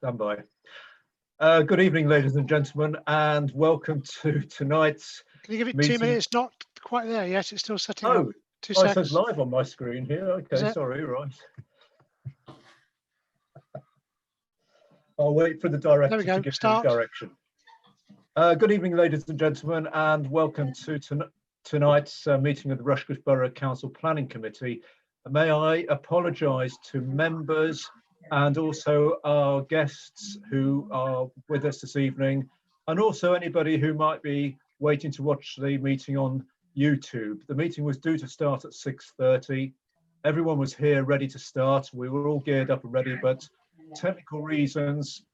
Stand by. Good evening, ladies and gentlemen, and welcome to tonight's Can you give it meeting. 2 minutes? Not quite there yet. It's still setting up. 2 It seconds. says live on my screen here. Okay, sorry, right. I'll wait for the director to give the direction. Good evening, ladies and gentlemen, and welcome to tonight's meeting of the Rushcliffe Borough Council Planning Committee. May I apologise to members and also our guests who are with us this evening, and also anybody who might be waiting to watch the meeting on YouTube. The meeting was due to start at 6:30. Everyone was here ready to start. We were all geared up and ready, but technical reasons,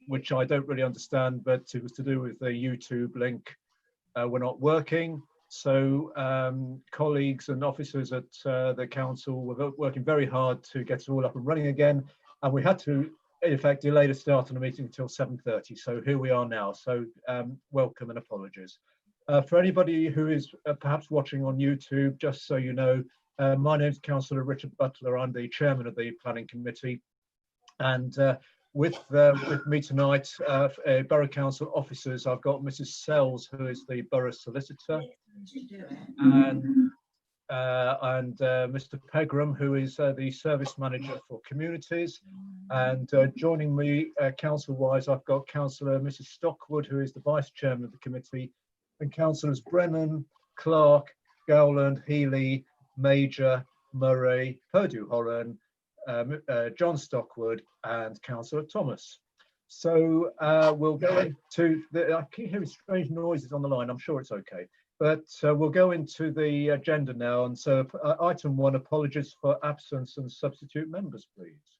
which I don't really understand, but it was to do with the YouTube link, were not working. So colleagues and officers at the council were working very hard to get it all up and running again, and we had to, in effect, delay the start of the meeting until 7:30. So here we are now. So welcome and apologies. For anybody who is perhaps watching on YouTube, just so you know, my name is Councillor Richard Butler. I'm the chairman of the Planning Committee, and with me tonight, Borough Council officers, I've got Mrs. Sells, who is the Borough Solicitor, and Mr. Pegram, who is the Service Manager for Communities. And joining me council-wise, I've got Councillor Mrs. Stockwood, who is the Vice Chairman of the committee, and Councillors Brennan, Clark, Gowland, Healy, Major, Murray, Purdue-Horan, John Stockwood, and Councillor Thomas. So we'll go into I keep hearing strange noises on the line. I'm sure it's okay, but we'll go into the agenda now. And so item 1, apologies for absence and substitute members, please.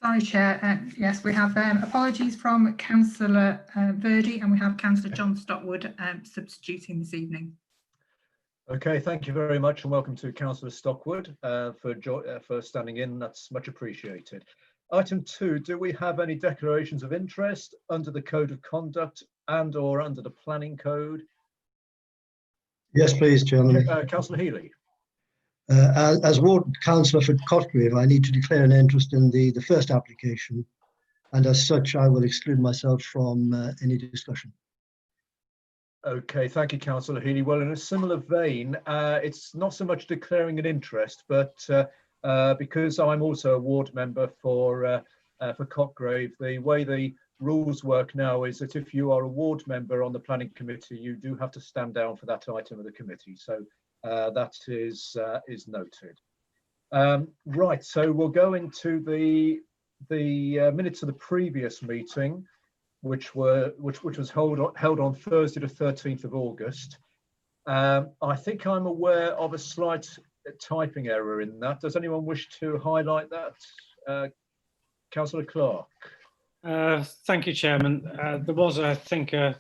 Sorry, Chair. Yes, we have apologies from Councillor Verdi, and we have Councillor John Stockwood substituting this evening. Okay, thank you very much, and welcome to Councillor Stockwood for standing in. That's much appreciated. Item 2, do we have any declarations of interest under the Code of Conduct and/or under the Planning Code? Yes, please, Chairman. Councillor Healy. As Ward Councillor for Cotgrave, I need to declare an interest in the first application, and as such, I will exclude myself from any discussion. Okay, thank you, Councillor Healy. Well, in a similar vein, it's not so much declaring an interest, but because I'm also a ward member for Cotgrave, the way the rules work now is that if you are a ward member on the planning committee, you do have to stand down for that item of the committee. So that is noted. Right, so we'll go into the minutes of the previous meeting, which was held on Thursday the 13th of August. I think I'm aware of a slight typing error in that. Does anyone wish to highlight that? Councillor Clark. Thank you, Chairman. There was, I think, a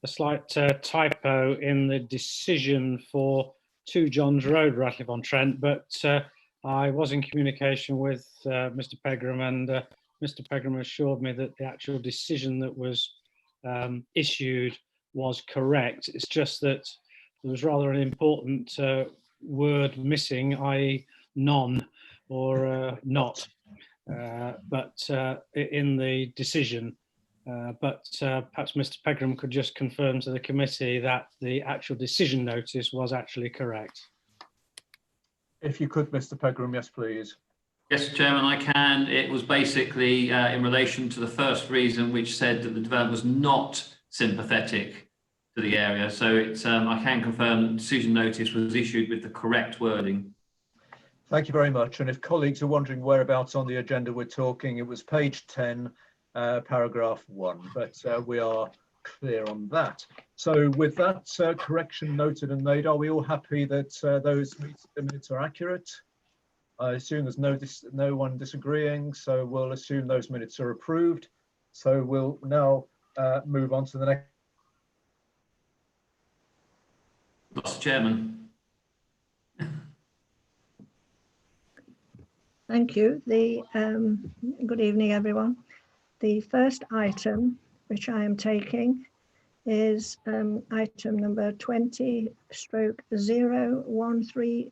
slight typo in the decision for 2 Johns Road, Ratcliffe-on-Trent, but I was in communication with Mr. Pegram, and Mr. Pegram assured me that the actual decision that was issued was correct. It's just that there was rather an important word missing, i.e. none or not, but in the decision. But perhaps Mr. Pegram could just confirm to the committee that the actual decision notice was actually correct. If you could, Mr. Pegram, yes, please. Yes, Chairman, I can. It was basically in relation to the first reason, which said that the developer was not sympathetic to the area. So it's, I can confirm that the decision notice was issued with the correct wording. Thank you very much. And if colleagues are wondering whereabouts on the agenda we're talking, it was page 10, paragraph 1, but we are clear on that. So with that correction noted and made, are we all happy that those minutes are accurate? I assume there's no one disagreeing, so we'll assume those minutes are approved. So we'll now move on to the next. Mr. Chairman. Thank you. Good evening, everyone. The first item, which I am taking, is item number 20/013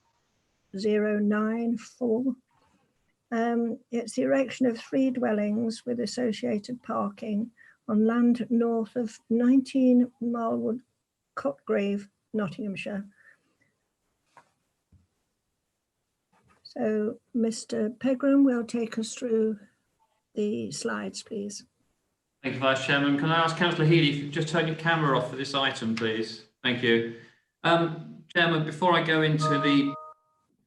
094. It's the erection of 3 dwellings with associated parking on land north of 19 Marlwood, Cotgrave, Nottinghamshire. So Mr. Pegram will take us through the slides, please. Thank you, Vice Chairman. Can I ask Councillor Healy if you could just turn your camera off for this item, please? Thank you. Chairman, before I go into the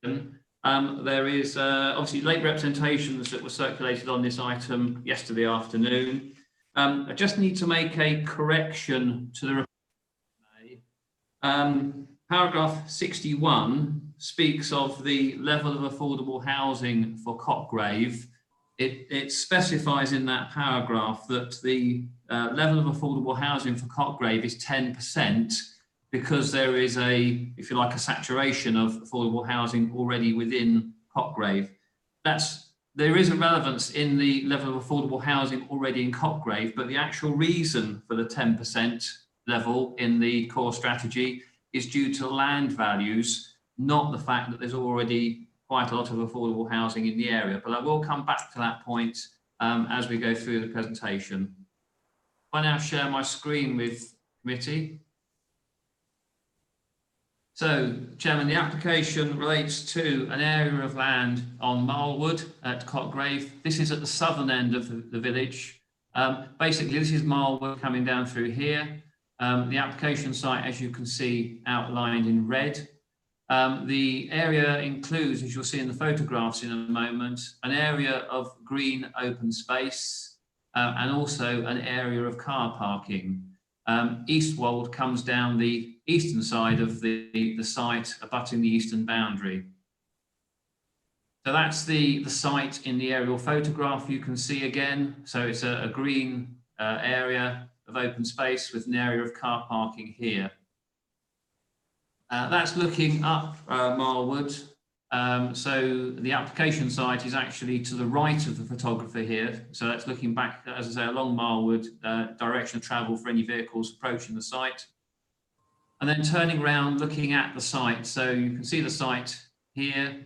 there is obviously late representations that were circulated on this item yesterday afternoon. I just need to make a correction to the paragraph 61 speaks of the level of affordable housing for Cotgrave. It specifies in that paragraph that the level of affordable housing for Cotgrave is 10%, because there is a, if you like, a saturation of affordable housing already within Cotgrave. There is a relevance in the level of affordable housing already in Cotgrave, but the actual reason for the 10% level in the core strategy is due to land values, not the fact that there's already quite a lot of affordable housing in the area. But I will come back to that point as we go through the presentation. I now share my screen with committee. So, Chairman, the application relates to an area of land on Marlwood at Cotgrave. This is at the southern end of the village. Basically, this is Marlwood coming down through here. The application site, as you can see, outlined in red. The area includes, as you'll see in the photographs in a moment, an area of green open space and also an area of car parking. Eastwold comes down the eastern side of the site, abutting the eastern boundary. So that's the site in the aerial photograph you can see again. So it's a green area of open space with an area of car parking here. That's looking up Marlwood. So the application site is actually to the right of the photographer here. So that's looking back, as I say, along Marlwood, direction of travel for any vehicles approaching the site. And then turning around, looking at the site. So you can see the site here.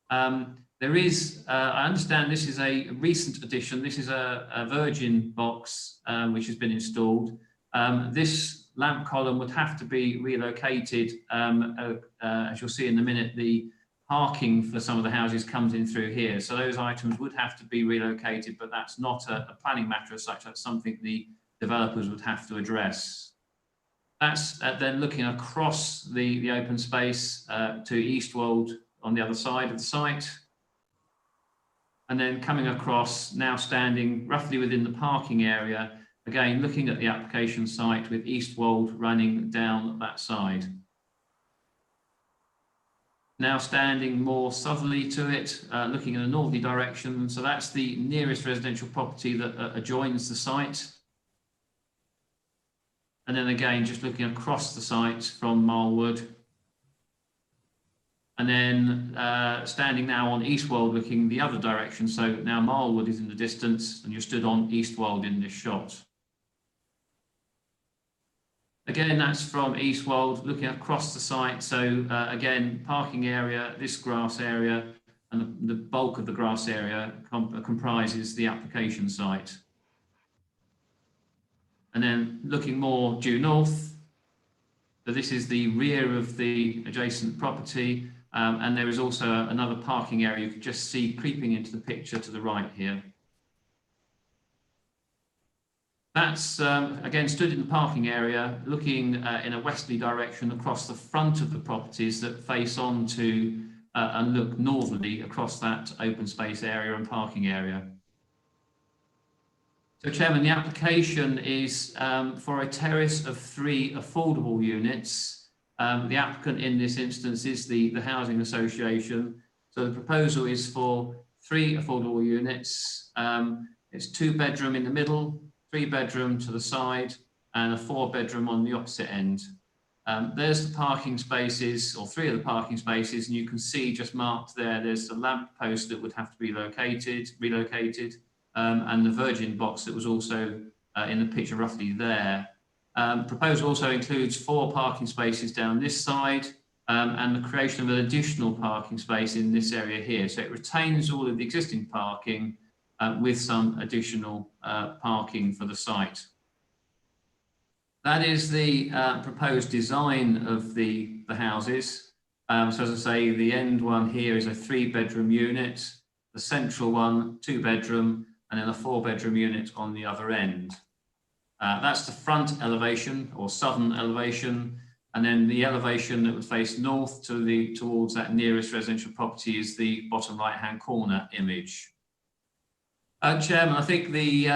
There is, I understand this is a recent addition. This is a Virgin box which has been installed. This lamp column would have to be relocated. As you'll see in a minute, the parking for some of the houses comes in through here. So those items would have to be relocated, but that's not a planning matter as such. That's something the developers would have to address. That's then looking across the open space to Eastwold on the other side of the site. And then coming across, now standing roughly within the parking area, again, looking at the application site with Eastwold running down that side. Now standing more southerly to it, looking in a northerly direction. So that's the nearest residential property that adjoins the site. And then again, just looking across the site from Marlwood. And then standing now on Eastwold, looking the other direction. So now Marlwood is in the distance and you're stood on Eastwold in this shot. Again, that's from Eastwold, looking across the site. So again, parking area, this grass area, and the bulk of the grass area comprises the application site. And then looking more due north, so this is the rear of the adjacent property, and there is also another parking area you can just see creeping into the picture to the right here. That's, again, stood in the parking area, looking in a westerly direction across the front of the properties that face on to and look northerly across that open space area and parking area. So, Chairman, the application is for a terrace of 3 affordable units. The applicant in this instance is the Housing Association. So the proposal is for 3 affordable units. It's 2-bedroom in the middle, 3-bedroom to the side, and a 4-bedroom on the opposite end. There's the parking spaces, or 3 of the parking spaces, and you can see just marked there, there's the lamp post that would have to be relocated, and the Virgin box that was also in the picture roughly there. Proposal also includes 4 parking spaces down this side, and the creation of an additional parking space in this area here. So it retains all of the existing parking with some additional parking for the site. That is the proposed design of the houses. So as I say, the end one here is a 3-bedroom unit, the central one, 2-bedroom, and then a 4-bedroom unit on the other end. That's the front elevation or southern elevation. And then the elevation that would face north towards that nearest residential property is the bottom right-hand corner image. Chairman, I think the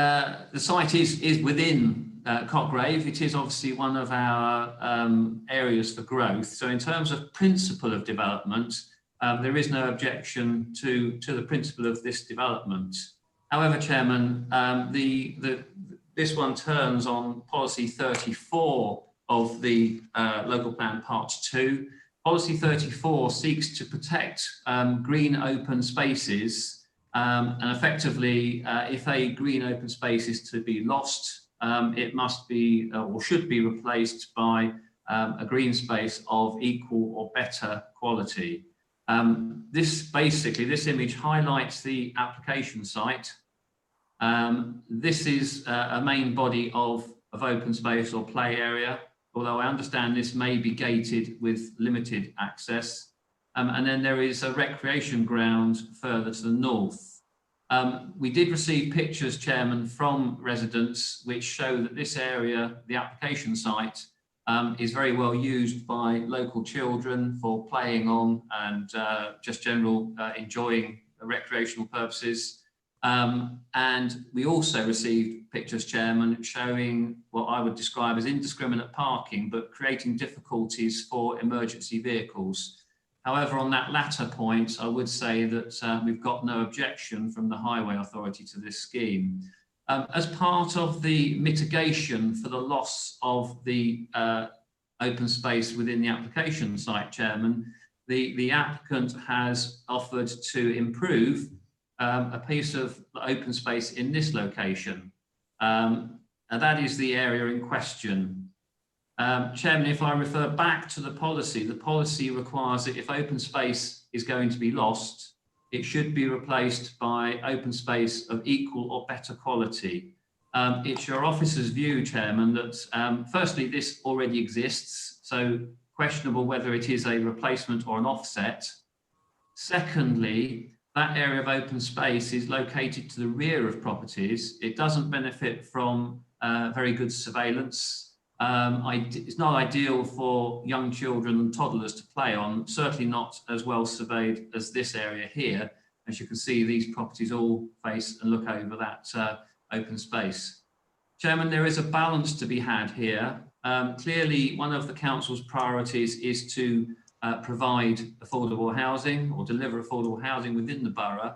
site is within Cotgrave. It is obviously one of our areas for growth. So in terms of principle of development, there is no objection to the principle of this development. However, Chairman, this one turns on policy 34 of the local plan part 2. Policy 34 seeks to protect green open spaces, and effectively if a green open space is to be lost, it must be or should be replaced by a green space of equal or better quality. This image highlights the application site. This is a main body of open space or play area, although I understand this may be gated with limited access. And then there is a recreation ground further to the north. We did receive pictures, Chairman, from residents which show that this area, the application site, is very well used by local children for playing on and just general enjoying recreational purposes. And we also received pictures, Chairman, showing what I would describe as indiscriminate parking, but creating difficulties for emergency vehicles. However, on that latter point, I would say that we've got no objection from the Highway Authority to this scheme. As part of the mitigation for the loss of the open space within the application site, Chairman, the applicant has offered to improve a piece of open space in this location, and that is the area in question. Chairman, if I refer back to the policy requires that if open space is going to be lost, it should be replaced by open space of equal or better quality. It's your officer's view, Chairman, that firstly, this already exists, so questionable whether it is a replacement or an offset. Secondly, that area of open space is located to the rear of properties. It doesn't benefit from very good surveillance. It's not ideal for young children and toddlers to play on, certainly not as well surveyed as this area here. As you can see, these properties all face and look over that open space. Chairman, there is a balance to be had here. Clearly, one of the council's priorities is to provide affordable housing or deliver affordable housing within the borough.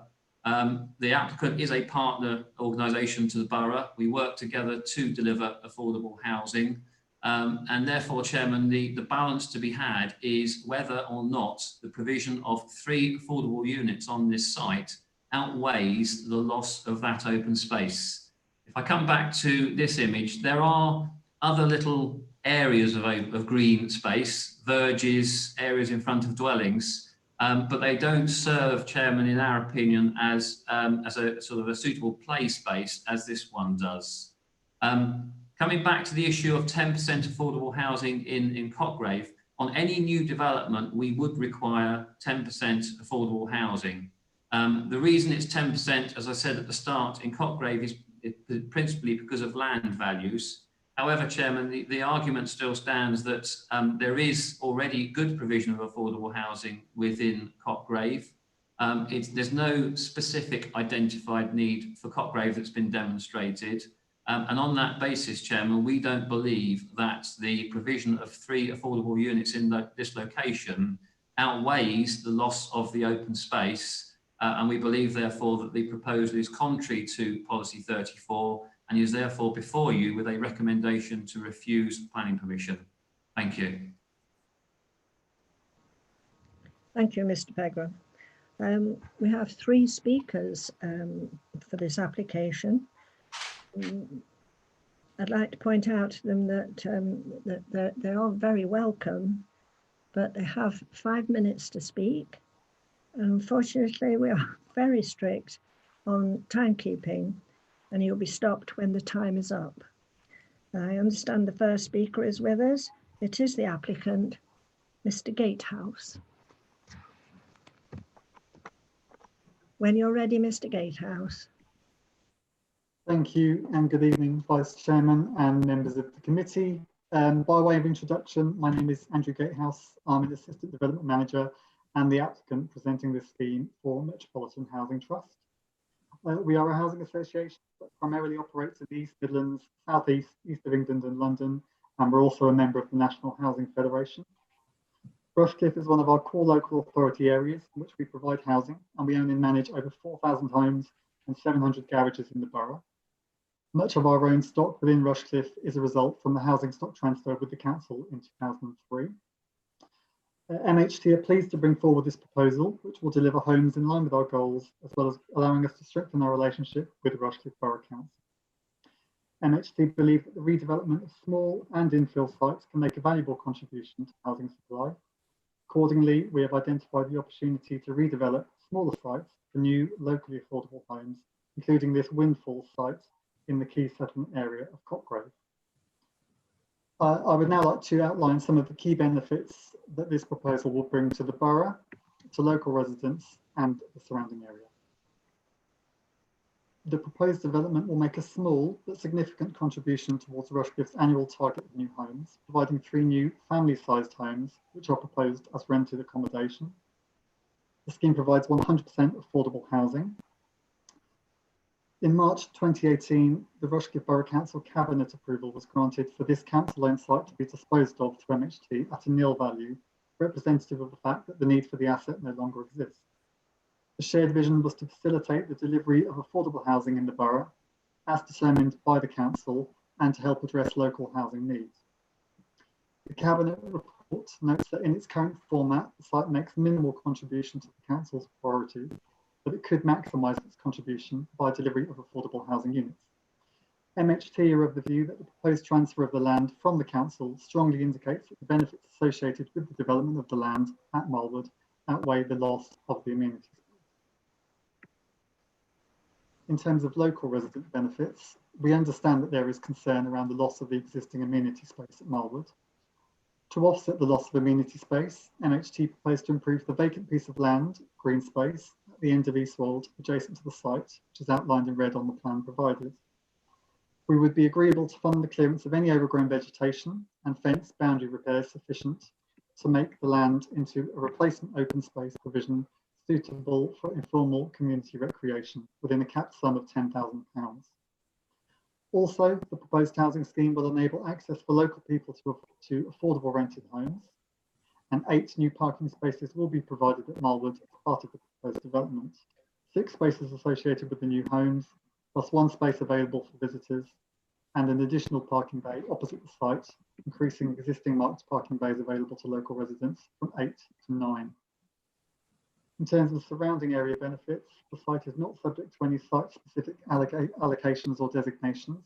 The applicant is a partner organisation to the borough. We work together to deliver affordable housing. And therefore, Chairman, the balance to be had is whether or not the provision of 3 affordable units on this site outweighs the loss of that open space. If I come back to this image, there are other little areas of green space, verges, areas in front of dwellings, but they don't serve, Chairman, in our opinion, as a sort of a suitable play space as this one does. Coming back to the issue of 10% affordable housing in Cotgrave, on any new development, we would require 10% affordable housing. The reason it's 10%, as I said at the start, in Cotgrave is principally because of land values. However, Chairman, the argument still stands that there is already good provision of affordable housing within Cotgrave. There's no specific identified need for Cotgrave that's been demonstrated. And on that basis, Chairman, we don't believe that the provision of 3 affordable units in this location outweighs the loss of the open space. And we believe, therefore, that the proposal is contrary to Policy 34 and is therefore before you with a recommendation to refuse planning permission. Thank you. Thank you, Mr. Pegram. We have 3 speakers for this application. I'd like to point out to them that they are very welcome, but they have 5 minutes to speak. Unfortunately, we are very strict on timekeeping, and you'll be stopped when the time is up. I understand the first speaker is with us. It is the applicant, Mr. Gatehouse. When you're ready, Mr. Gatehouse. Thank you, and good evening, Vice Chairman and members of the committee. By way of introduction, my name is Andrew Gatehouse. I'm an Assistant Development Manager and the applicant presenting this scheme for Metropolitan Housing Trust. We are a housing association that primarily operates in the East Midlands, South East, East of England and London, and we're also a member of the National Housing Federation. Rushcliffe is one of our core local authority areas in which we provide housing, and we own and manage over 4,000 homes and 700 garages in the borough. Much of our own stock within Rushcliffe is a result from the housing stock transfer with the council in 2003. MHT are pleased to bring forward this proposal, which will deliver homes in line with our goals, as well as allowing us to strengthen our relationship with the Rushcliffe Borough Council. MHT believe that the redevelopment of small and infill sites can make a valuable contribution to housing supply. Accordingly, we have identified the opportunity to redevelop smaller sites for new locally affordable homes, including this Windfall site in the key settlement area of Cotgrave. I would now like to outline some of the key benefits that this proposal will bring to the borough, to local residents and the surrounding area. The proposed development will make a small but significant contribution towards Rushcliffe's annual target of new homes, providing 3 new family-sized homes, which are proposed as rented accommodation. The scheme provides 100% affordable housing. In March 2018, the Rushcliffe Borough Council Cabinet approval was granted for this council-owned site to be disposed of to MHT at a nil value, representative of the fact that the need for the asset no longer exists. The shared vision was to facilitate the delivery of affordable housing in the borough, as determined by the council, and to help address local housing needs. The Cabinet report notes that in its current format, the site makes minimal contribution to the council's priority, but it could maximise its contribution by delivery of affordable housing units. MHT are of the view that the proposed transfer of the land from the council strongly indicates that the benefits associated with the development of the land at Marlwood outweigh the loss of the amenities. In terms of local resident benefits, we understand that there is concern around the loss of the existing amenity space at Marlwood. To offset the loss of amenity space, MHT proposed to improve the vacant piece of land, green space, at the end of Eastwold, adjacent to the site, which is outlined in red on the plan provided. We would be agreeable to fund the clearance of any overgrown vegetation and fence boundary repairs sufficient to make the land into a replacement open space provision suitable for informal community recreation within a capped sum of £10,000. Also, the proposed housing scheme will enable access for local people to affordable rented homes, and 8 new parking spaces will be provided at Marlwood as part of the proposed development. 6 spaces associated with the new homes, plus 1 space available for visitors, and an additional parking bay opposite the site, increasing existing marked parking bays available to local residents from 8 to 9. In terms of surrounding area benefits, the site is not subject to any site-specific allocations or designations.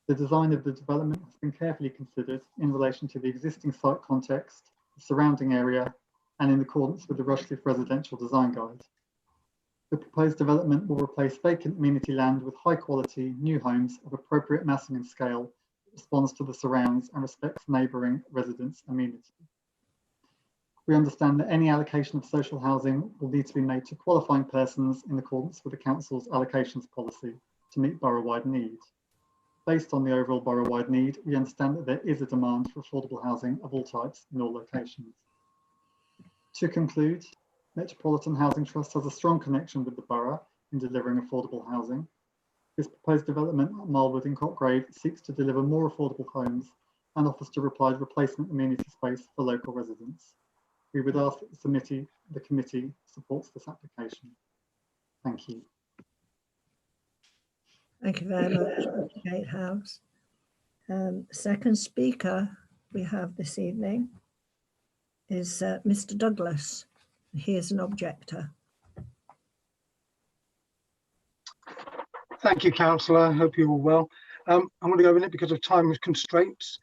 The design of the development has been carefully considered in relation to the existing site context, the surrounding area, and in accordance with the Rushcliffe Residential Design Guide. The proposed development will replace vacant amenity land with high-quality new homes of appropriate massing and scale that responds to the surrounds and respects neighbouring residents' amenity. We understand that any allocation of social housing will need to be made to qualifying persons in accordance with the Council's allocations policy to meet borough-wide need. Based on the overall borough-wide need, we understand that there is a demand for affordable housing of all types in all locations. To conclude, Metropolitan Housing Trust has a strong connection with the borough in delivering affordable housing. This proposed development at Marlwood in Cotgrave seeks to deliver more affordable homes and offers to provide replacement amenity space for local residents. We would ask that the committee supports this application. Thank you. Thank you very much, Mr. Gatehouse. Second speaker we have this evening is Mr. Douglas. He is an objector. Thank you, Councillor. I hope you're all well. I'm going to go in it because of time constraints.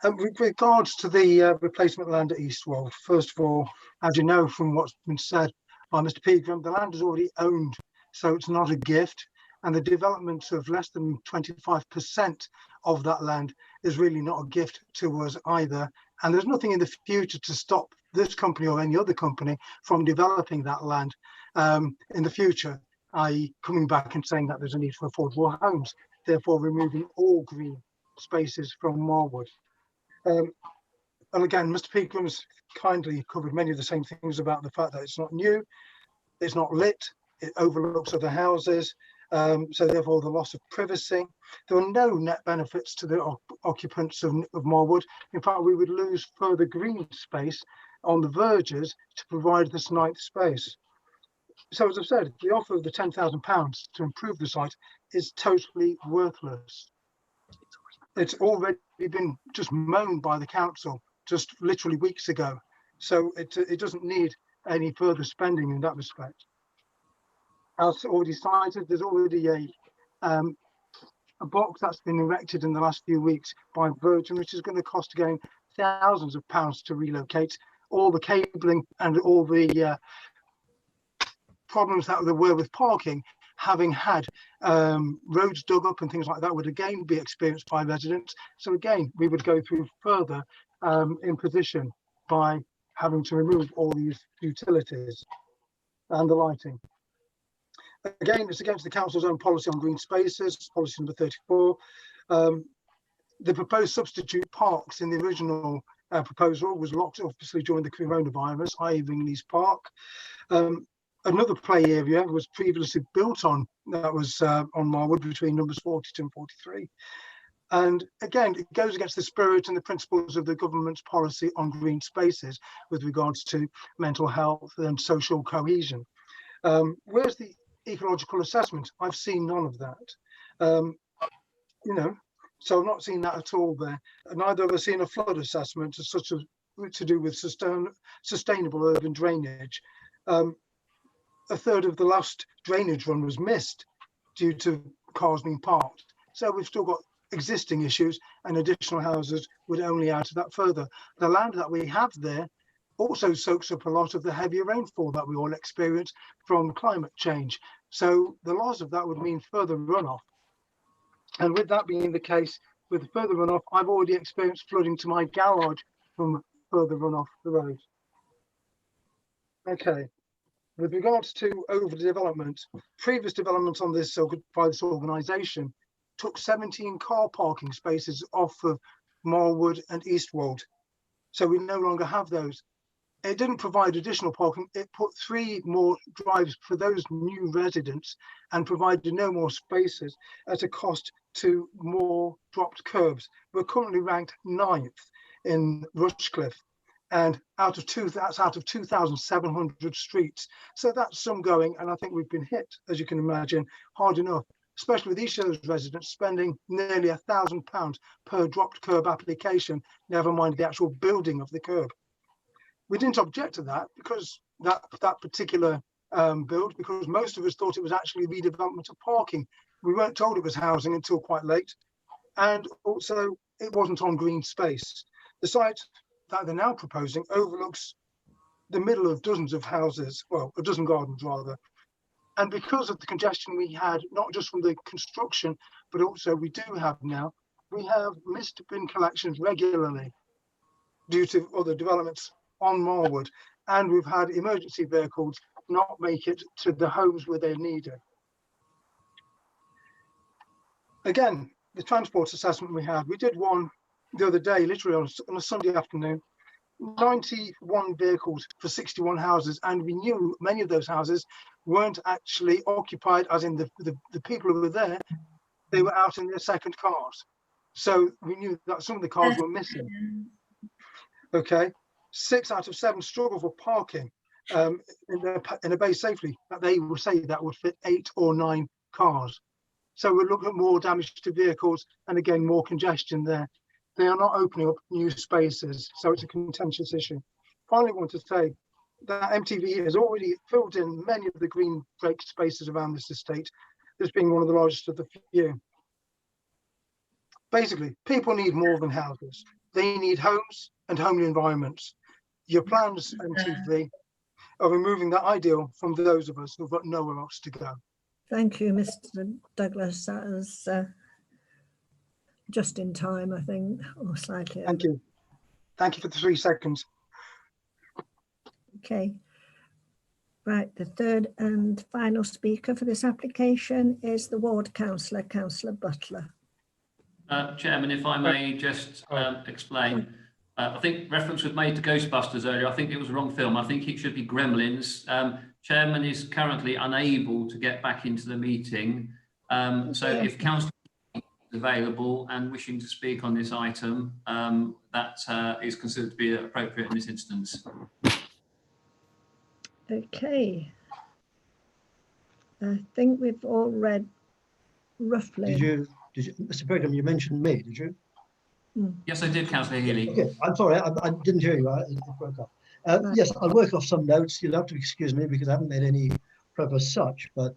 With regards to the replacement land at Eastwold, first of all, as you know from what's been said by Mr. Pegram, the land is already owned, so it's not a gift. And the development of less than 25% of that land is really not a gift to us either. And there's nothing in the future to stop this company or any other company from developing that land in the future, i.e. coming back and saying that there's a need for affordable homes, therefore removing all green spaces from Marwood. And again, Mr. Peakham's kindly covered many of the same things about the fact that it's not new, it's not lit, it overlooks other houses, so therefore the loss of privacy. There are no net benefits to the occupants of Marwood. In fact, we would lose further green space on the verges to provide this ninth space. So as I've said, the offer of the £10,000 to improve the site is totally worthless. It's already been just moaned by the council just literally weeks ago. So it doesn't need any further spending in that respect. As already cited, there's already a box that's been erected in the last few weeks by Virgin, which is going to cost again thousands of pounds to relocate. All the cabling and all the problems that there were with parking, having had roads dug up and things like that, would again be experienced by residents. So again, we would go through further imposition by having to remove all these utilities and the lighting. Again, it's against the council's own policy on green spaces, policy number 34. The proposed substitute parks in the original proposal was locked obviously during the coronavirus, i.e. Ringley's Park. Another play area was previously built on, that was on Marwood between numbers 42 and 43. And again, it goes against the spirit and the principles of the government's policy on green spaces with regards to mental health and social cohesion. Where's the ecological assessment? I've seen none of that. So I've not seen that at all there. Neither have I seen a flood assessment as such as to do with sustainable urban drainage. A third of the last drainage run was missed due to cars being parked. So we've still got existing issues, and additional houses would only add to that further. The land that we have there also soaks up a lot of the heavier rainfall that we all experience from climate change. So the loss of that would mean further runoff. And with that being the case, with further runoff, I've already experienced flooding to my garage from further runoff the road. Okay. With regards to overdevelopment, previous development on this by this organisation took 17 car parking spaces off of Marwood and Eastwold. So we no longer have those. It didn't provide additional parking. It put 3 more drives for those new residents and provided no more spaces at a cost to more dropped curbs. We're currently ranked 9th in Rushcliffe, and that's out of 2,700 streets. So that's some going, and I think we've been hit, as you can imagine, hard enough, especially with each of those residents spending nearly £1,000 per dropped curb application, never mind the actual building of the curb. We didn't object to that because that particular build, because most of us thought it was actually redevelopment of parking. We weren't told it was housing until quite late, and also it wasn't on green space. The site that they're now proposing overlooks the middle of dozens of houses, well, a dozen gardens rather. And because of the congestion we had, not just from the construction, but also we have missed bin collections regularly due to other developments on Marwood, and we've had emergency vehicles not make it to the homes where they're needed. Again, the transport assessment we did one the other day, literally on a Sunday afternoon, 91 vehicles for 61 houses, and we knew many of those houses weren't actually occupied, as in the people who were there, they were out in their second cars. So we knew that some of the cars were missing. Okay. 6 out of 7 struggle for parking in a bay safely, that they will say that would fit 8 or 9 cars. So we're looking at more damage to vehicles and again more congestion there. They are not opening up new spaces, so it's a contentious issue. Finally, I want to say that MTV has already filled in many of the green break spaces around this estate, this being one of the largest of the few. Basically, people need more than houses. They need homes and homely environments. Your plans, MTV, are removing that ideal from those of us who've got nowhere else to go. Thank you, Mr. Douglas. That was just in time, I think, or slightly. Thank you. Thank you for the 3 seconds. Okay. Right, the third and final speaker for this application is the ward councillor, Councillor Butler. Chairman, if I may just explain. I think reference was made to Ghostbusters earlier. I think it was the wrong film. I think it should be Gremlins. Chairman is currently unable to get back into the meeting. So if Councillor is available and wishing to speak on this item, that is considered to be appropriate in this instance. Okay. I think we've all read roughly. Did you, Mr. Brigham, you mentioned me, did you? Yes, I did, Councillor Healy. Okay, I'm sorry, I didn't hear you. It broke up. Yes, I'll work off some notes. You'll have to excuse me because I haven't made any prep as such, but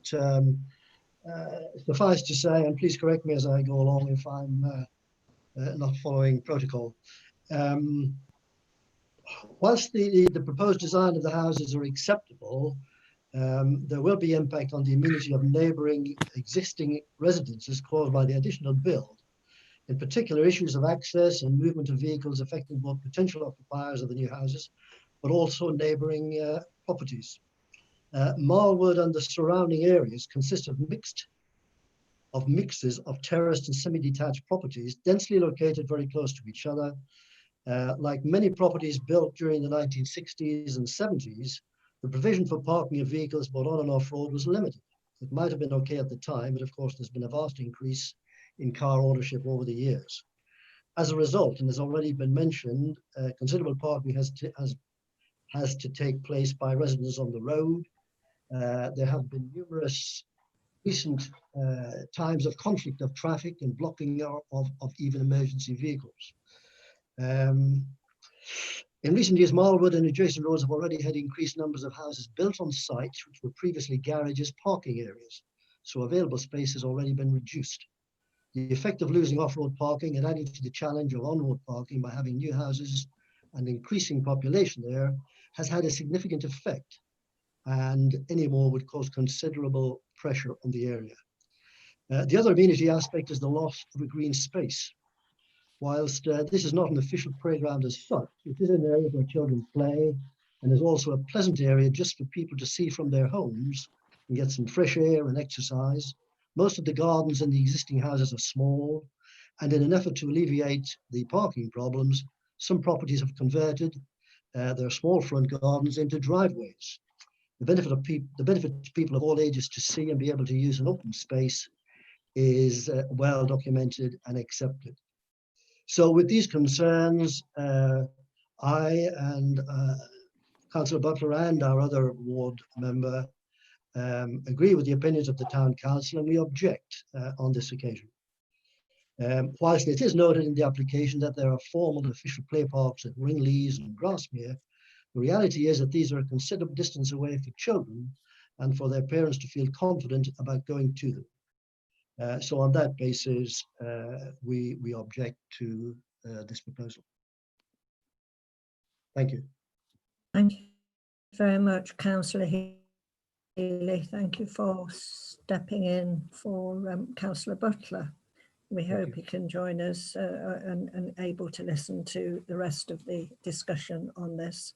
suffice to say, and please correct me as I go along if I'm not following protocol. Whilst the proposed design of the houses are acceptable, there will be impact on the amenity of neighbouring existing residences caused by the additional build. In particular, issues of access and movement of vehicles affecting both potential occupiers of the new houses, but also neighbouring properties. Marlwood and the surrounding areas consist of mixes of terraced and semi-detached properties, densely located very close to each other. Like many properties built during the 1960s and 70s, the provision for parking of vehicles both on and off-road was limited. It might have been okay at the time, but of course there's been a vast increase in car ownership over the years. As a result, and has already been mentioned, considerable parking has to take place by residents on the road. There have been numerous recent times of conflict of traffic and blocking of even emergency vehicles. In recent years, Marlwood and adjacent roads have already had increased numbers of houses built on sites which were previously garages, parking areas, so available space has already been reduced. The effect of losing off-road parking and adding to the challenge of on-road parking by having new houses and increasing population there has had a significant effect, and any more would cause considerable pressure on the area. The other amenity aspect is the loss of a green space. Whilst this is not an official playground as such, it is an area where children play, and is also a pleasant area just for people to see from their homes and get some fresh air and exercise. Most of the gardens in the existing houses are small, and in an effort to alleviate the parking problems, some properties have converted their small front gardens into driveways. The benefit to people of all ages to see and be able to use an open space is well documented and accepted. So with these concerns, I and Councillor Butler and our other ward member agree with the opinions of the Town Council, and we object on this occasion. Whilst it is noted in the application that there are formal official play parks at Ringleys and Grasmere, the reality is that these are a considerable distance away for children and for their parents to feel confident about going to them. So on that basis, we object to this proposal. Thank you. Thank you very much, Councillor Healy. Thank you for stepping in for Councillor Butler. We hope he can join us and able to listen to the rest of the discussion on this.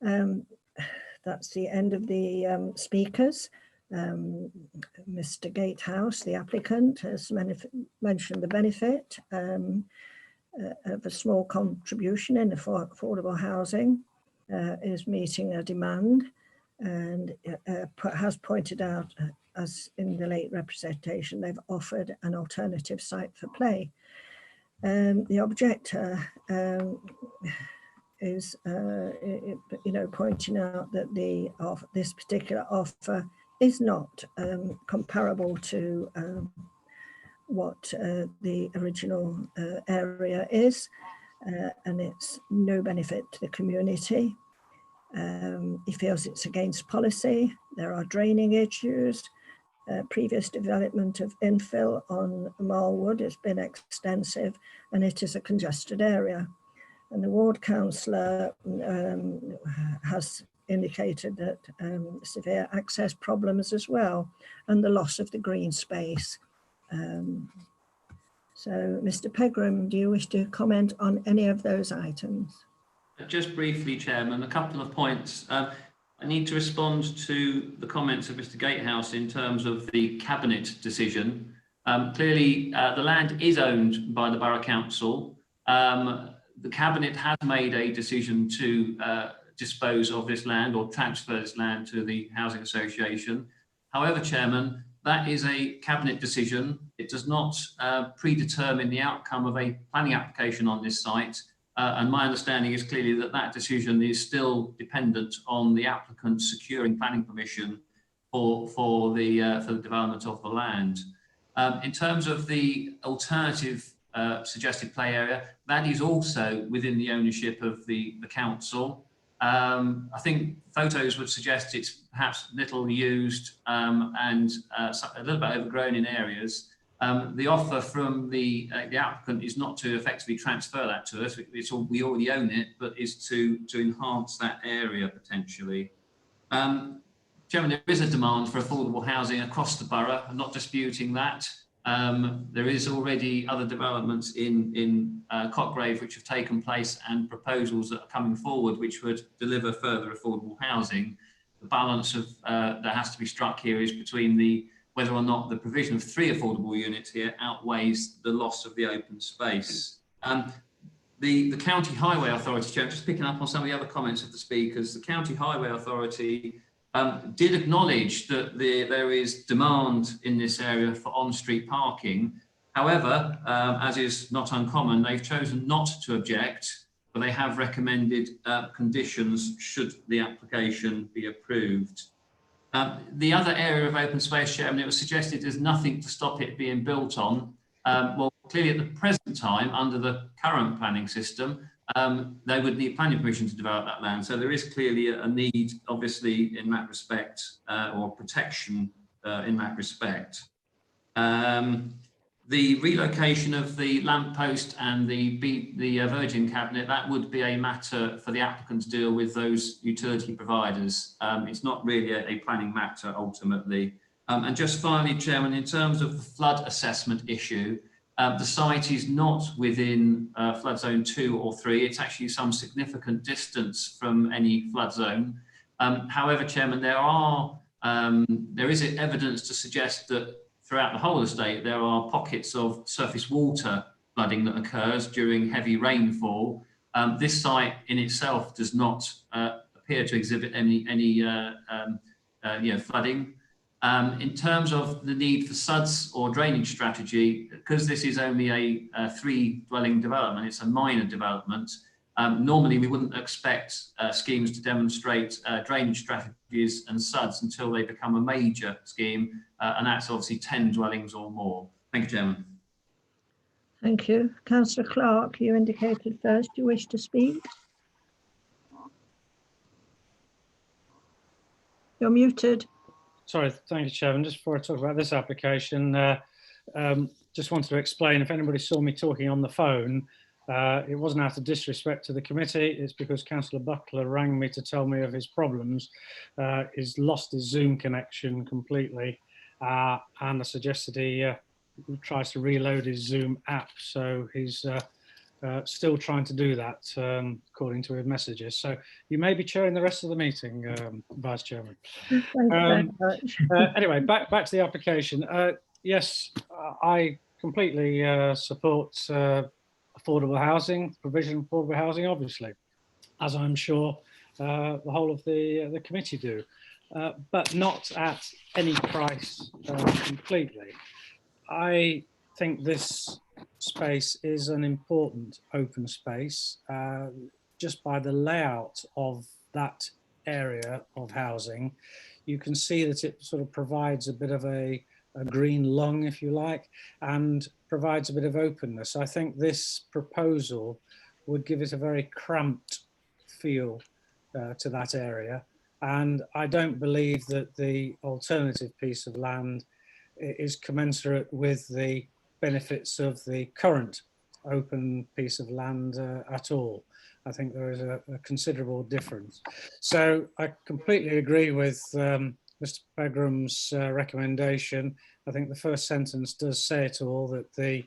That's the end of the speakers. Mr. Gatehouse, the applicant, has mentioned the benefit of a small contribution in affordable housing is meeting a demand, and has pointed out, as in the late representation, they've offered an alternative site for play. The objector is, pointing out that this particular offer is not comparable to what the original area is, and it's no benefit to the community. He feels it's against policy. There are draining issues. previous development of infill on Marlwood has been extensive, and it is a congested area. And the ward councillor has indicated that severe access problems as well, and the loss of the green space. So, Mr. Pegram, do you wish to comment on any of those items? Just briefly, Chairman, a couple of points. I need to respond to the comments of Mr. Gatehouse in terms of the Cabinet decision. Clearly, the land is owned by the Borough Council. The Cabinet has made a decision to dispose of this land or transfer this land to the Housing Association. However, Chairman, that is a Cabinet decision. It does not predetermine the outcome of a planning application on this site. And my understanding is clearly that that decision is still dependent on the applicant securing planning permission for the development of the land. In terms of the alternative suggested play area, that is also within the ownership of the council. I think photos would suggest it's perhaps little used and a little bit overgrown in areas. The offer from the applicant is not to effectively transfer that to us. We already own it, but is to enhance that area potentially. Chairman, there is a demand for affordable housing across the borough. I'm not disputing that. There is already other developments in Cotgrave which have taken place and proposals that are coming forward which would deliver further affordable housing. The balance of that has to be struck here is between whether or not the provision of 3 affordable units here outweighs the loss of the open space. The County Highway Authority, Chair, just picking up on some of the other comments of the speakers, the County Highway Authority did acknowledge that there is demand in this area for on-street parking. However, as is not uncommon, they've chosen not to object, but they have recommended conditions should the application be approved. The other area of open space, Chairman, it was suggested there's nothing to stop it being built on. Well, clearly at the present time, under the current planning system, they would need planning permission to develop that land. So there is clearly a need, obviously, in that respect, or protection in that respect. The relocation of the lamppost and the Virgin cabinet, that would be a matter for the applicant to deal with those utility providers. It's not really a planning matter ultimately. And just finally, Chairman, in terms of the flood assessment issue, the site is not within flood zone 2 or 3. It's actually some significant distance from any flood zone. However, Chairman, there is evidence to suggest that throughout the whole estate, there are pockets of surface water flooding that occurs during heavy rainfall. This site in itself does not appear to exhibit any flooding. In terms of the need for SUDS or drainage strategy, because this is only a 3-dwelling development, it's a minor development. Normally, we wouldn't expect schemes to demonstrate drainage strategies and SUDS until they become a major scheme, and that's obviously 10 dwellings or more. Thank you, Chairman. Thank you. Councillor Clark, you indicated first you wish to speak. You're muted. Sorry, thank you, Chairman. Just before I talk about this application, just wanted to explain, if anybody saw me talking on the phone, it wasn't out of disrespect to the committee. It's because Councillor Buckler rang me to tell me of his problems. He's lost his Zoom connection completely, and I suggested he tries to reload his Zoom app. So he's still trying to do that, according to his messages. So you may be chairing the rest of the meeting, Vice Chairman. Thank you very much. Anyway, back to the application. Yes, I completely support affordable housing, provision of affordable housing, obviously, as I'm sure the whole of the committee do, but not at any price completely. I think this space is an important open space, just by the layout of that area of housing. You can see that it sort of provides a bit of a green lung, if you like, and provides a bit of openness. I think this proposal would give it a very cramped feel to that area. And I don't believe that the alternative piece of land is commensurate with the benefits of the current open piece of land at all. I think there is a considerable difference. So I completely agree with Mr. Pegram's recommendation. I think the first sentence does say it all, that the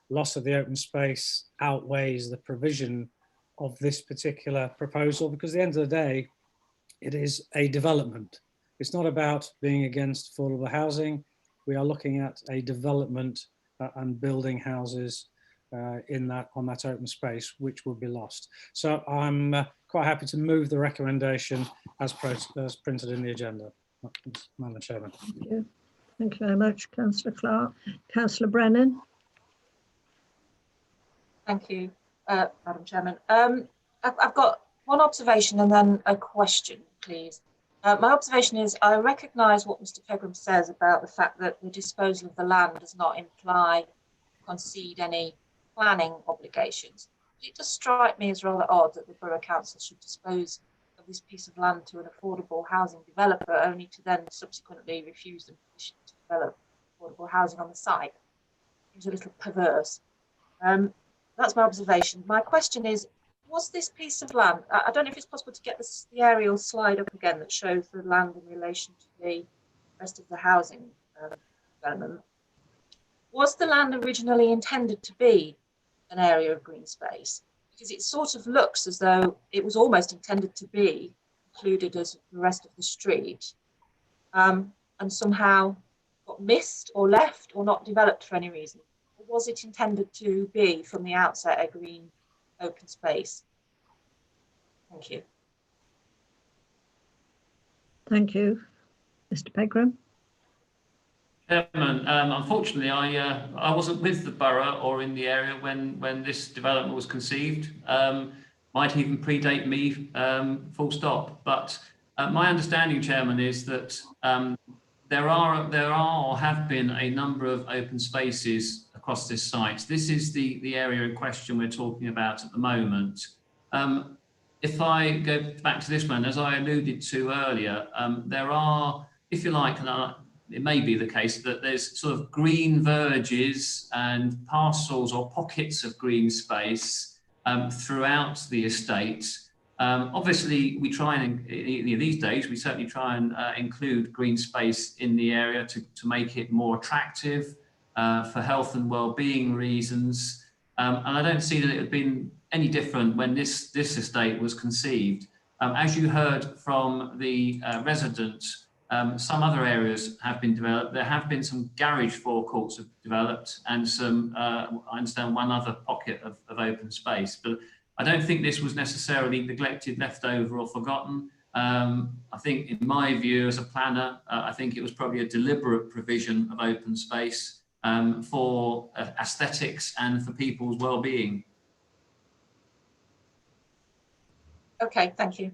loss of the open space outweighs the provision of this particular proposal, because at the end of the day, it is a development. It's not about being against affordable housing. We are looking at a development and building houses on that open space, which will be lost. So I'm quite happy to move the recommendation as printed in the agenda, Madam Chairman. Thank you. Thank you very much, Councillor Clark. Councillor Brennan. Thank you, Madam Chairman. I've got one observation and then a question, please. My observation is I recognise what Mr. Pegram says about the fact that the disposal of the land does not imply, concede any planning obligations. It does strike me as rather odd that the Borough Council should dispose of this piece of land to an affordable housing developer only to then subsequently refuse them permission to develop affordable housing on the site. It's a little perverse. That's my observation. My question is, was this piece of land, I don't know if it's possible to get the aerial slide up again that shows the land in relation to the rest of the housing development. Was the land originally intended to be an area of green space? Because it sort of looks as though it was almost intended to be included as the rest of the street, and somehow got missed or left or not developed for any reason. Or was it intended to be from the outset a green open space? Thank you. Thank you. Mr. Pegram. Chairman, unfortunately, I wasn't with the borough or in the area when this development was conceived. Might even predate me, full stop. But my understanding, Chairman, is that there are or have been a number of open spaces across this site. This is the area in question we're talking about at the moment. If I go back to this one, as I alluded to earlier, there are, if you like, it may be the case that there's sort of green verges and parcels or pockets of green space throughout the estate. Obviously, we try and, these days, we certainly try and include green space in the area to make it more attractive for health and well-being reasons. And I don't see that it had been any different when this estate was conceived. As you heard from the residents, some other areas have been developed. There have been some garage forecourts have developed and some, I understand, one other pocket of open space. But I don't think this was necessarily neglected, left over or forgotten. I think in my view as a planner, I think it was probably a deliberate provision of open space for aesthetics and for people's well-being. Okay, thank you.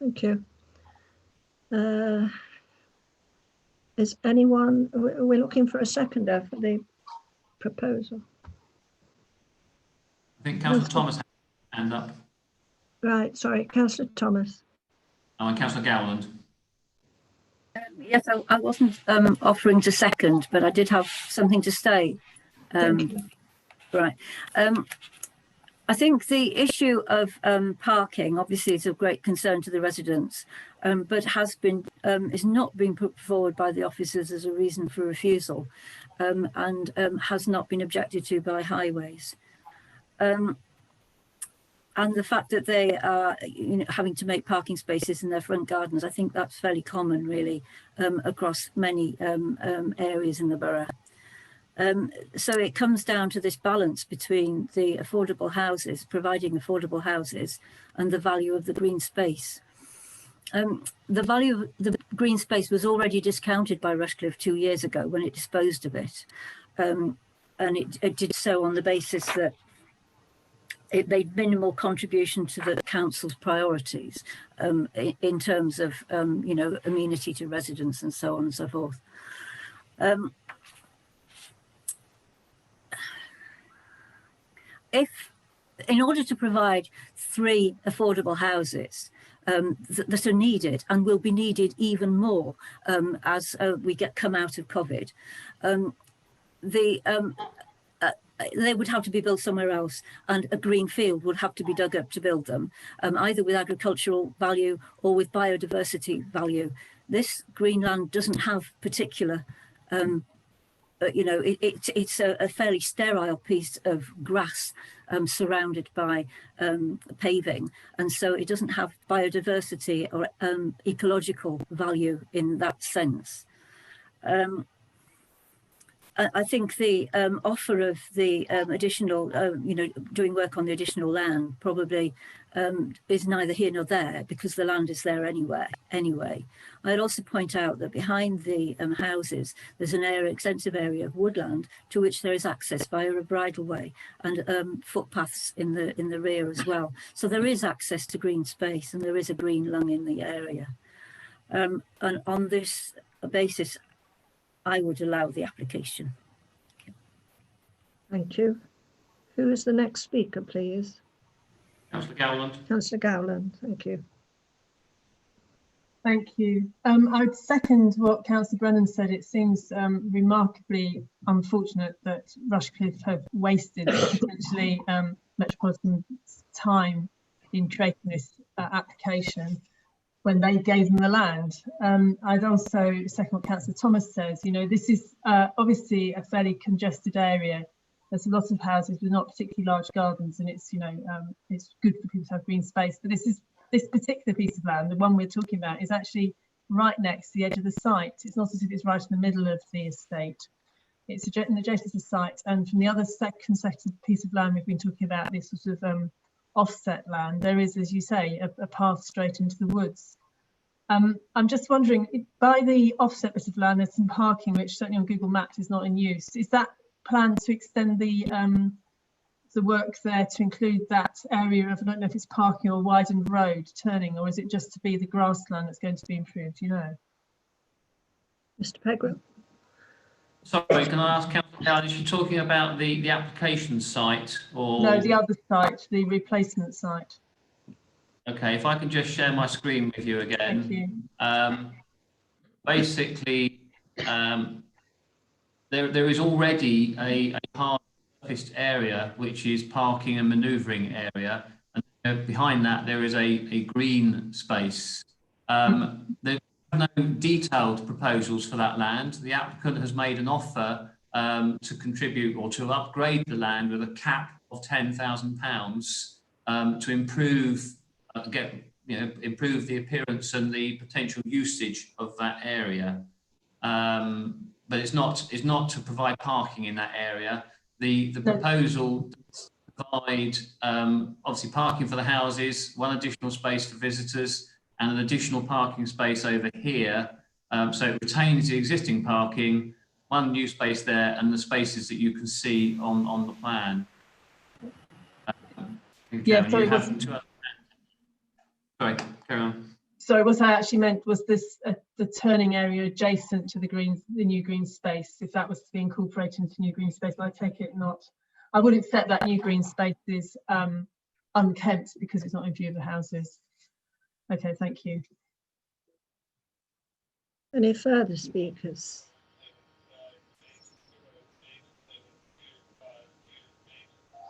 Thank you. Is anyone, we're looking for a seconder for the proposal. I think Councillor Thomas has a hand up. Right, sorry, Councillor Thomas. Oh, and Councillor Gowland. Yes, I wasn't offering to second, but I did have something to say. Right. I think the issue of parking obviously is of great concern to the residents, but is not being put forward by the officers as a reason for refusal, and has not been objected to by Highways. And the fact that they are having to make parking spaces in their front gardens, I think that's fairly common really across many areas in the borough. So it comes down to this balance between the affordable houses, providing affordable houses, and the value of the green space. The value of the green space was already discounted by Rushcliffe 2 years ago when it disposed of it. And it did so on the basis that it made minimal contribution to the council's priorities in terms of, amenity to residents and so on and so forth. In order to provide 3 affordable houses, that are needed and will be needed even more as we come out of COVID. They would have to be built somewhere else, and a green field would have to be dug up to build them, either with agricultural value or with biodiversity value. This green land doesn't have particular, it's a fairly sterile piece of grass surrounded by paving, and so it doesn't have biodiversity or ecological value in that sense. I think the offer of the additional, doing work on the additional land probably is neither here nor there, because the land is there anyway. I'd also point out that behind the houses, there's an extensive area of woodland to which there is access via a bridleway and footpaths in the rear as well. So there is access to green space, and there is a green lung in the area. And on this basis, I would allow the application. Thank you. Who is the next speaker, please? Councillor Gowland. Councillor Gowland, thank you. Thank you. I would second what Councillor Brennan said. It seems remarkably unfortunate that Rushcliffe have wasted potentially Metropolitan's time in creating this application when they gave them the land. I'd also second what Councillor Thomas says. This is obviously a fairly congested area. There's a lot of houses with not particularly large gardens, and it's it's good for people to have green space. But this particular piece of land, the one we're talking about, is actually right next to the edge of the site. It's not as if it's right in the middle of the estate. It's adjacent to the site, and from the other consecutive piece of land we've been talking about, this sort of offset land, there is, as you say, a path straight into the woods. I'm just wondering, by the offset bit of land, there's some parking, which certainly on Google Maps is not in use. Is that planned to extend the work there to include that area of, I don't know if it's parking or widened road turning, or is it just to be the grassland that's going to be improved? Mr. Pegram. Sorry, can I ask Councillor Dowd, is she talking about the application site or? No, the other site, the replacement site. Okay, if I can just share my screen with you again. Thank you. Basically, there is already a hard surfaced area which is parking and manoeuvring area, and behind that there is a green space. There's no detailed proposals for that land. The applicant has made an offer to contribute or to upgrade the land with a cap of £10,000 to improve improve the appearance and the potential usage of that area. But it's not to provide parking in that area. The proposal provide obviously parking for the houses, one additional space for visitors, and an additional parking space over here. So it retains the existing parking, one new space there, and the spaces that you can see on the plan. Yeah, sorry, sorry, carry on. Sorry, what I actually meant was this the turning area adjacent to the new green space, if that was to be incorporated into new green space, but I take it not. I would accept that new green space is unkempt because it's not in view of the houses. Okay, thank you. Any further speakers?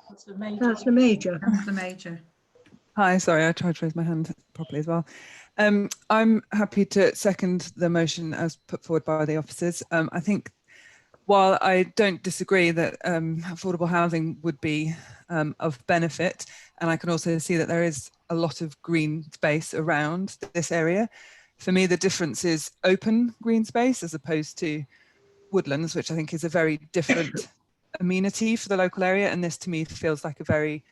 Councillor Major. Councillor Major. Hi, sorry, I tried to raise my hand properly as well. I'm happy to second the motion as put forward by the officers. I think while I don't disagree that affordable housing would be of benefit, and I can also see that there is a lot of green space around this area, for me the difference is open green space as opposed to woodlands, which I think is a very different amenity for the local area, and this to me feels like a very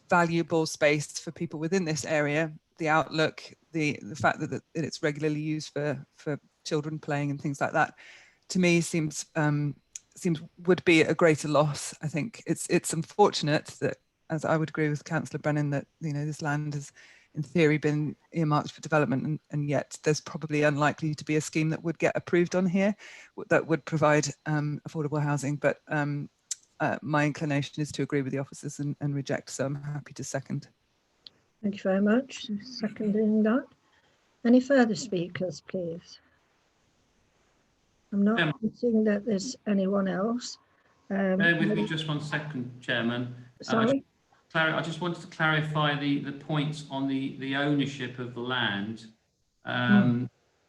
valuable space for people within this area. The outlook, the fact that it's regularly used for children playing and things like that, to me seems would be a greater loss. I think it's unfortunate that, as I would agree with Councillor Brennan, that this land has in theory been earmarked for development, and yet there's probably unlikely to be a scheme that would get approved on here that would provide affordable housing. But my inclination is to agree with the officers and reject, so I'm happy to second. Thank you very much. Seconding that. Any further speakers, please? I'm not seeing that there's anyone else. Bear with me just 1 second, Chairman. Sorry? I just wanted to clarify the points on the ownership of the land. Bear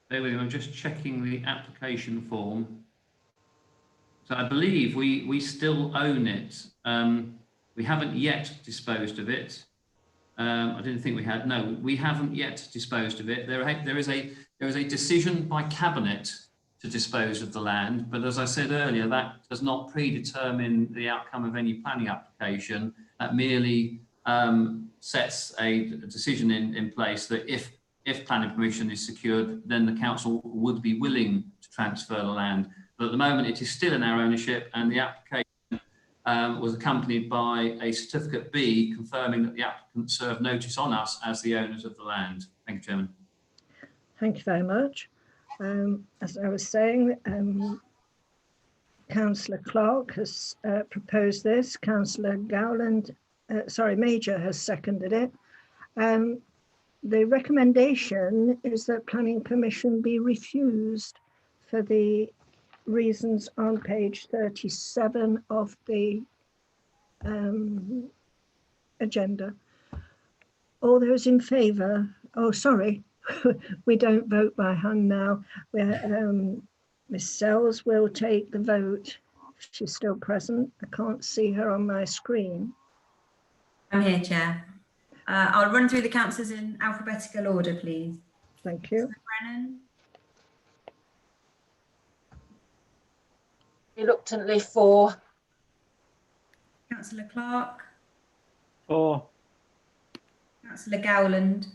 with me, I'm just checking the application form. So I believe we still own it. We haven't yet disposed of it. I didn't think we had. No, we haven't yet disposed of it. There is a decision by Cabinet to dispose of the land, but as I said earlier, that does not predetermine the outcome of any planning application. That merely sets a decision in place that if planning permission is secured, then the council would be willing to transfer the land. But at the moment, it is still in our ownership, and the application was accompanied by a certificate B confirming that the applicant served notice on us as the owners of the land. Thank you, Chairman. Thank you very much. As I was saying, Councillor Clark has proposed this. Councillor Major has seconded it. The recommendation is that planning permission be refused for the reasons on page 37 of the agenda. All those in favour? Oh, sorry, we don't vote by hand now. Ms Sells will take the vote. She's still present. I can't see her on my screen. I'm here, Chair. I'll run through the councillors in alphabetical order, please. Thank you. Brennan. Reluctantly for. Councillor Clark. For. Councillor Gowland.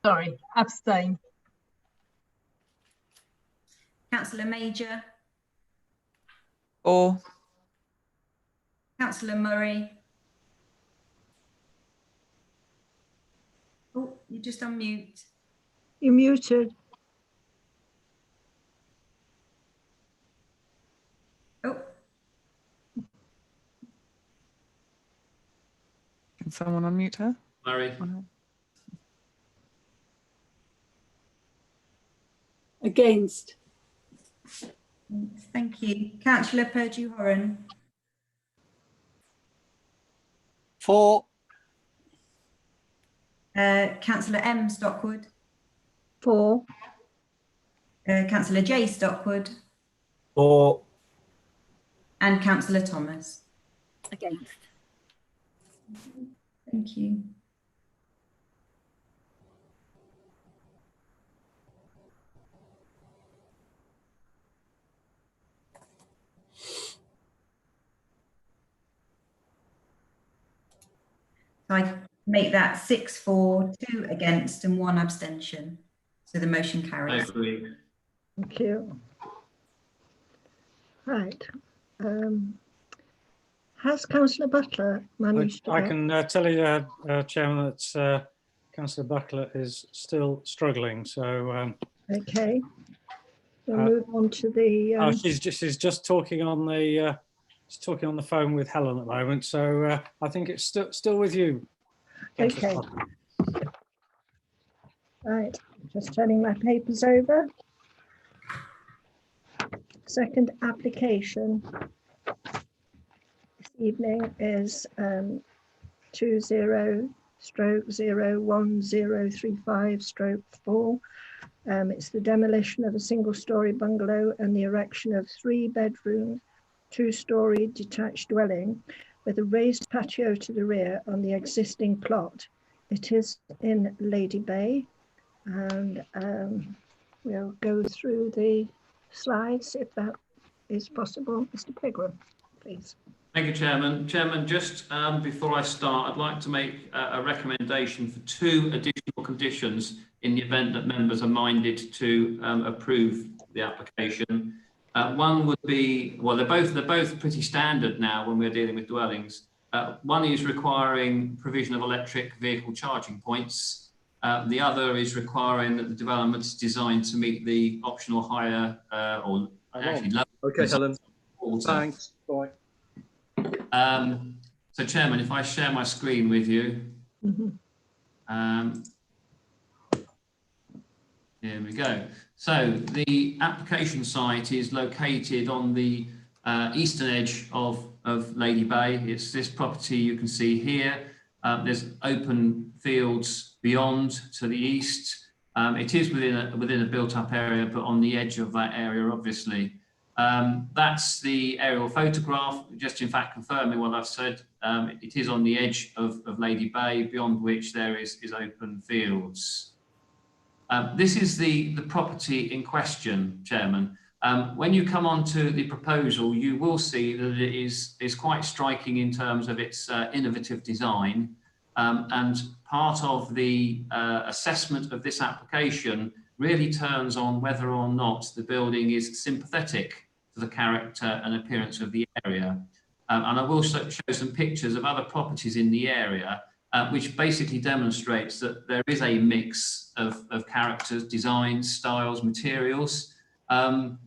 Sorry, abstain. Councillor Major. For. Councillor Murray. Oh, you're just on mute. You're muted. Oh. Can someone unmute her? Murray. Against. Thank you. Councillor Purdue-Horan. For. Councillor M. Stockwood. For. Councillor J. Stockwood. For. And Councillor Thomas. Against. Thank you. So I make that 6 for, 2 against and 1 abstention. So the motion carries. I agree. Thank you. Right. Has Councillor Butler managed to... I can tell you, Chairman, that Councillor Butler is still struggling. So okay. We'll move on to the... she's just talking on the phone with Helen at the moment. So I think it's still with you. Okay. Right. Just turning my papers over. Second application this evening is 20/01035/4. It's the demolition of a single-storey bungalow and the erection of 3-bedroom, 2-storey detached dwelling with a raised patio to the rear on the existing plot. It is in Lady Bay, and we'll go through the slides if that is possible. Mr. Pegram, please. Thank you, Chairman. Chairman, just before I start, I'd like to make a recommendation for 2 additional conditions in the event that members are minded to approve the application. One would be, well, they're both pretty standard now when we're dealing with dwellings. One is requiring provision of electric vehicle charging points. The other is requiring that the development is designed to meet the optional higher or actually lower. Okay, Helen. Thanks. Bye. So Chairman, if I share my screen with you. Here we go. So the application site is located on the eastern edge of Lady Bay. It's this property you can see here. There's open fields beyond to the east. It is within a built-up area, but on the edge of that area, obviously. That's the aerial photograph, just in fact confirming what I've said. It is on the edge of Lady Bay, beyond which there is open fields. This is the property in question, Chairman. When you come on to the proposal, you will see that it is quite striking in terms of its innovative design. And part of the assessment of this application really turns on whether or not the building is sympathetic to the character and appearance of the area. And I will show some pictures of other properties in the area, which basically demonstrates that there is a mix of characters, designs, styles, materials.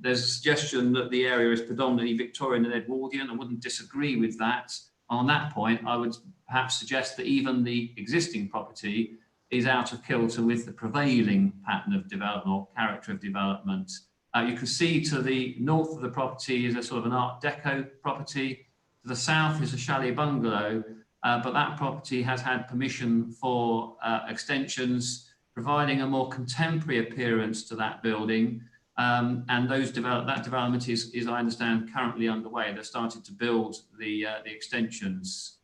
There's a suggestion that the area is predominantly Victorian and Edwardian. I wouldn't disagree with that. On that point, I would perhaps suggest that even the existing property is out of kilter with the prevailing pattern of development or character of development. You can see to the north of the property is a sort of an Art Deco property. To the south is a chalet bungalow, but that property has had permission for extensions, providing a more contemporary appearance to that building. And that development is, I understand, currently underway. They've started to build the extensions.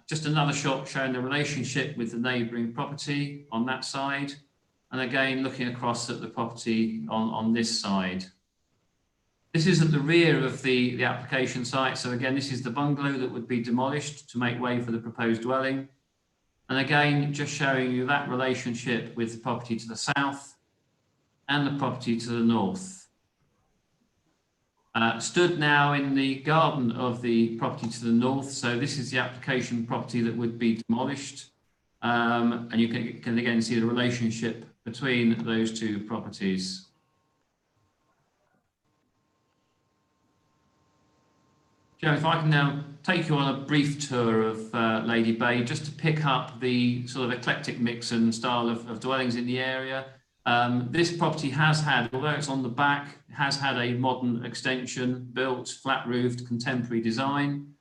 Just another shot showing the relationship with the neighbouring property on that side. And again, looking across at the property on this side. This is at the rear of the application site. So again, this is the bungalow that would be demolished to make way for the proposed dwelling. And again, just showing you that relationship with the property to the south and the property to the north. Stood now in the garden of the property to the north. So this is the application property that would be demolished. And you can again see the relationship between those two properties. Joe, if I can now take you on a brief tour of Lady Bay, just to pick up the sort of eclectic mix and style of dwellings in the area. This property has had, although it's on the back, has had a modern extension built, flat-roofed, contemporary design.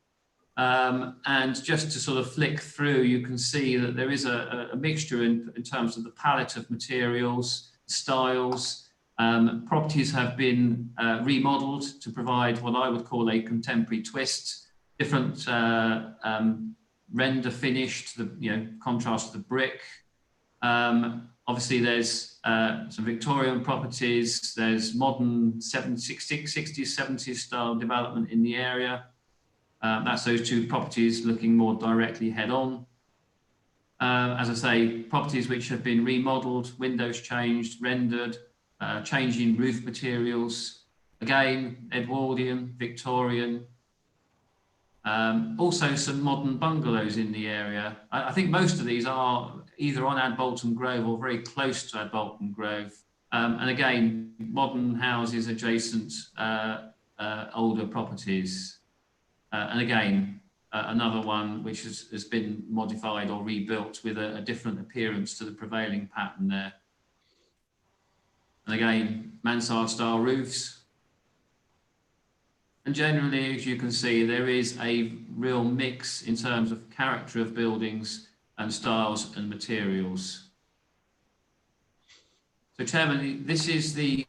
And just to sort of flick through, you can see that there is a mixture in terms of the palette of materials, styles. Properties have been remodeled to provide what I would call a contemporary twist, different render finish to the contrast to the brick. Obviously, there's some Victorian properties. There's modern 60s, 70s style development in the area. That's those two properties looking more directly head on. As I say, properties which have been remodeled, windows changed, rendered, changing roof materials. Again, Edwardian, Victorian. Also some modern bungalows in the area. I think most of these are either on Adbolton Grove or very close to Adbolton Grove. And again, modern houses adjacent older properties. And again, another one which has been modified or rebuilt with a different appearance to the prevailing pattern there. And again, mansard style roofs. And generally, as you can see, there is a real mix in terms of character of buildings and styles and materials. So Chairman, this is the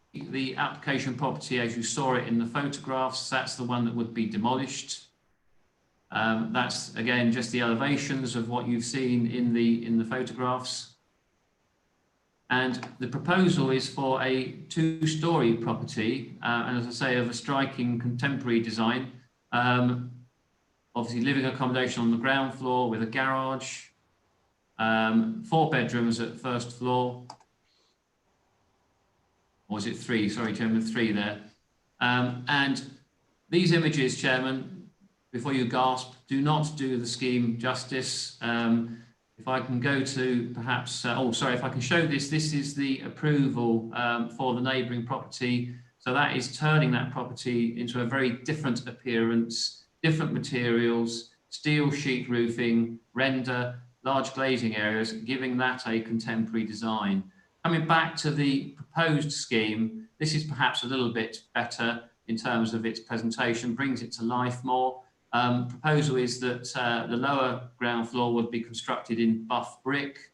application property as you saw it in the photographs. That's the one that would be demolished. That's again just the elevations of what you've seen in the photographs. And the proposal is for a two-storey property, and as I say, of a striking contemporary design. Obviously, living accommodation on the ground floor with a garage, 4 bedrooms at first floor. Or is it 3? Sorry, Chairman, 3 there. And these images, Chairman, before you gasp, do not do the scheme justice. If I can go to perhaps, if I can show this is the approval for the neighbouring property. So that is turning that property into a very different appearance. different materials, steel sheet roofing, render, large glazing areas, giving that a contemporary design. Coming back to the proposed scheme, this is perhaps a little bit better in terms of its presentation, brings it to life more. Proposal is that the lower ground floor would be constructed in buff brick.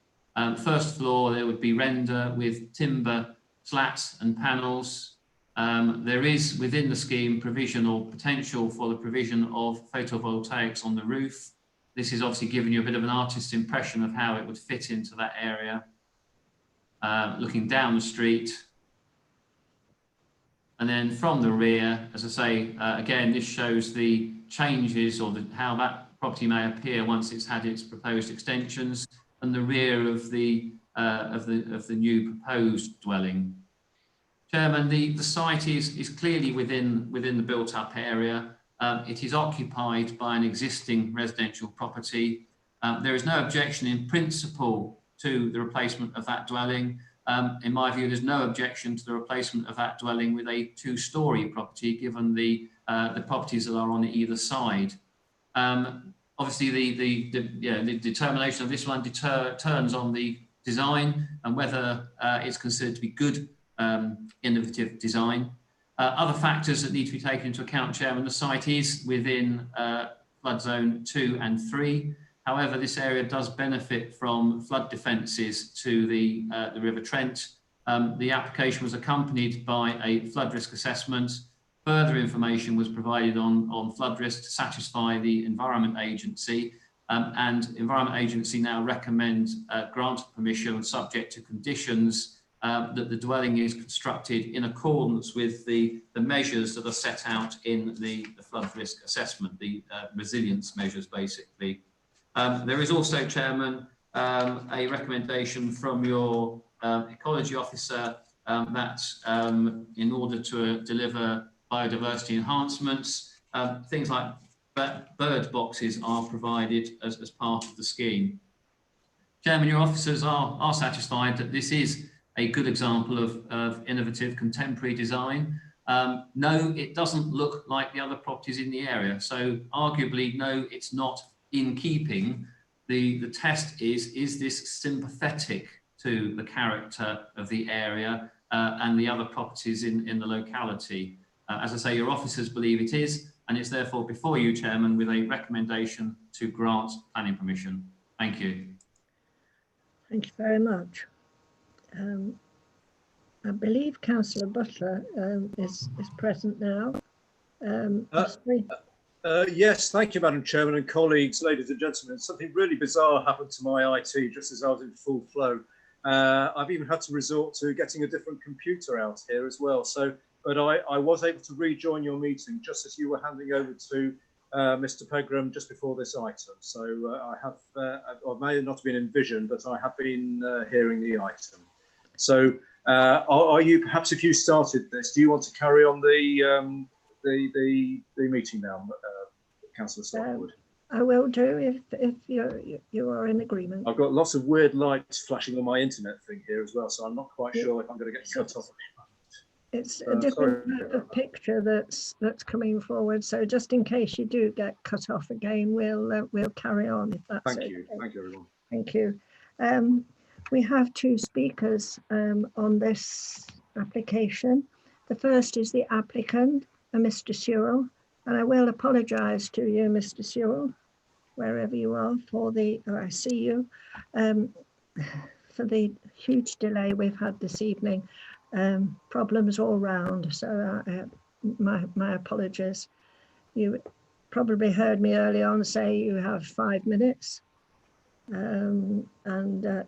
First floor, there would be render with timber slats and panels. There is within the scheme provision or potential for the provision of photovoltaics on the roof. This is obviously giving you a bit of an artist's impression of how it would fit into that area. Looking down the street. And then from the rear, as I say, again, this shows the changes or how that property may appear once it's had its proposed extensions, and the rear of the new proposed dwelling. Chairman, the site is clearly within the built-up area. It is occupied by an existing residential property. There is no objection in principle to the replacement of that dwelling. In my view, there's no objection to the replacement of that dwelling with a two-storey property, given the properties that are on either side. Obviously, the determination of this one turns on the design and whether it's considered to be good innovative design. Other factors that need to be taken into account, Chairman, the site is within flood zone 2 and 3. However, this area does benefit from flood defences to the River Trent. The application was accompanied by a flood risk assessment. Further information was provided on flood risk to satisfy the Environment Agency, and Environment Agency now recommends grant of permission subject to conditions that the dwelling is constructed in accordance with the measures that are set out in the flood risk assessment, the resilience measures basically. There is also, Chairman, a recommendation from your ecology officer that in order to deliver biodiversity enhancements, things like bird boxes are provided as part of the scheme. Chairman, your officers are satisfied that this is a good example of innovative contemporary design. No, it doesn't look like the other properties in the area. So arguably, no, it's not in keeping. The test is this sympathetic to the character of the area and the other properties in the locality? As I say, your officers believe it is, and it's therefore before you, Chairman, with a recommendation to grant planning permission. Thank you. Thank you very much. I believe Councillor Butler is present now. Yes, thank you, Madam Chairman and colleagues, ladies and gentlemen. Something really bizarre happened to my IT just as I was in full flow. I've even had to resort to getting a different computer out here as well. But I was able to rejoin your meeting just as you were handing over to Mr. Pegram just before this item. So I may not have been in vision, but I have been hearing the item. So are you, perhaps if you started this, do you want to carry on the meeting now, Councillor Stockwood? I will do if you are in agreement. I've got lots of weird lights flashing on my internet thing here as well, so I'm not quite sure if I'm going to get cut off. It's a different type of picture that's coming forward. So just in case you do get cut off again, we'll carry on if that's okay. Thank you. Thank you, everyone. Thank you. We have two speakers on this application. The first is the applicant, Mr. Sewell, and I will apologise to you, Mr. Sewell, wherever you are, I see you, for the huge delay we've had this evening. Problems all round, so my apologies. You probably heard me early on say you have 5 minutes, and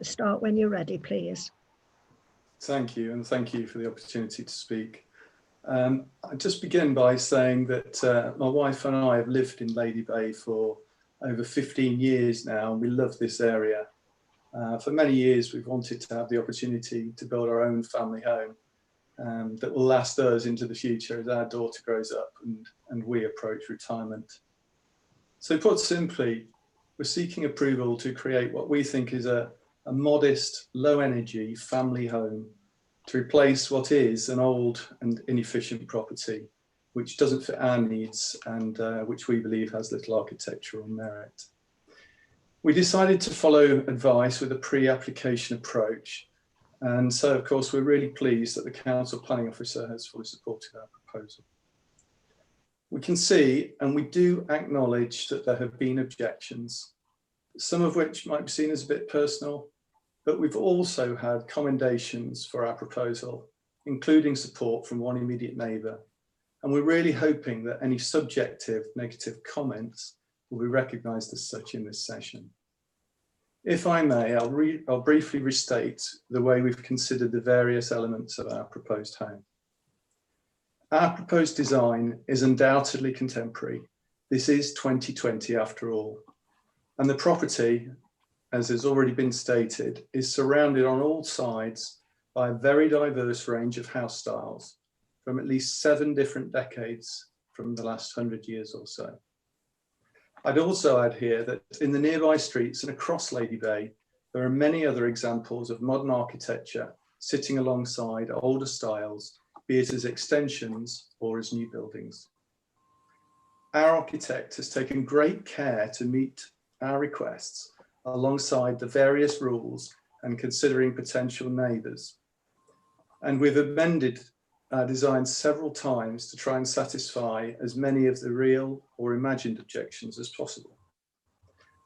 start when you're ready, please. Thank you, and thank you for the opportunity to speak. I just begin by saying that my wife and I have lived in Lady Bay for over 15 years now, and we love this area. For many years, we've wanted to have the opportunity to build our own family home that will last us into the future as our daughter grows up and we approach retirement. So put simply, we're seeking approval to create what we think is a modest, low-energy family home to replace what is an old and inefficient property which doesn't fit our needs and which we believe has little architectural merit. We decided to follow advice with a pre-application approach. And so, of course, we're really pleased that the Council Planning Officer has fully supported our proposal. We can see, and we do acknowledge, that there have been objections, some of which might be seen as a bit personal, but we've also had commendations for our proposal, including support from one immediate neighbour. And we're really hoping that any subjective negative comments will be recognised as such in this session. If I may, I'll briefly restate the way we've considered the various elements of our proposed home. Our proposed design is undoubtedly contemporary. This is 2020 after all. And the property, as has already been stated, is surrounded on all sides by a very diverse range of house styles from at least 7 different decades from the last 100 years or so. I'd also add here that in the nearby streets and across Lady Bay, there are many other examples of modern architecture sitting alongside older styles, be it as extensions or as new buildings. Our architect has taken great care to meet our requests alongside the various rules and considering potential neighbours. And we've amended our design several times to try and satisfy as many of the real or imagined objections as possible.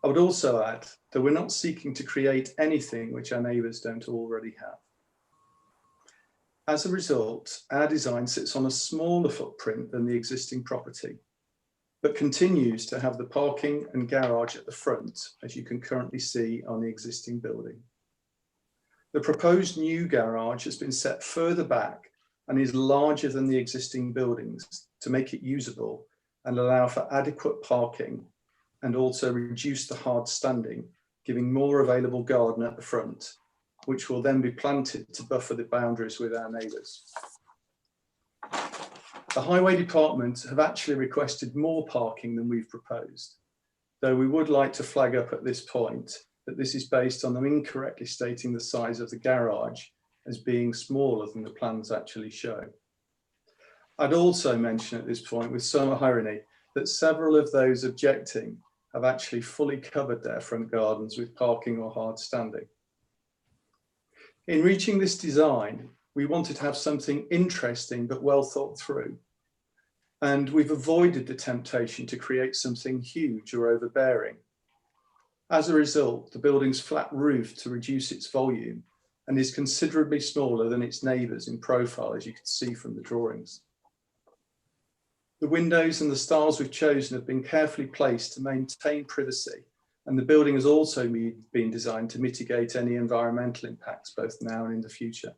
I would also add that we're not seeking to create anything which our neighbours don't already have. As a result, our design sits on a smaller footprint than the existing property, but continues to have the parking and garage at the front, as you can currently see on the existing building. The proposed new garage has been set further back and is larger than the existing buildings to make it usable and allow for adequate parking and also reduce the hard standing, giving more available garden at the front, which will then be planted to buffer the boundaries with our neighbours. The Highway Department have actually requested more parking than we've proposed, though we would like to flag up at this point that this is based on them incorrectly stating the size of the garage as being smaller than the plans actually show. I'd also mention at this point with some irony that several of those objecting have actually fully covered their front gardens with parking or hard standing. In reaching this design, we wanted to have something interesting but well thought through. And we've avoided the temptation to create something huge or overbearing. As a result, the building's flat roof to reduce its volume and is considerably smaller than its neighbours in profile, as you can see from the drawings. The windows and the styles we've chosen have been carefully placed to maintain privacy, and the building has also been designed to mitigate any environmental impacts both now and in the future.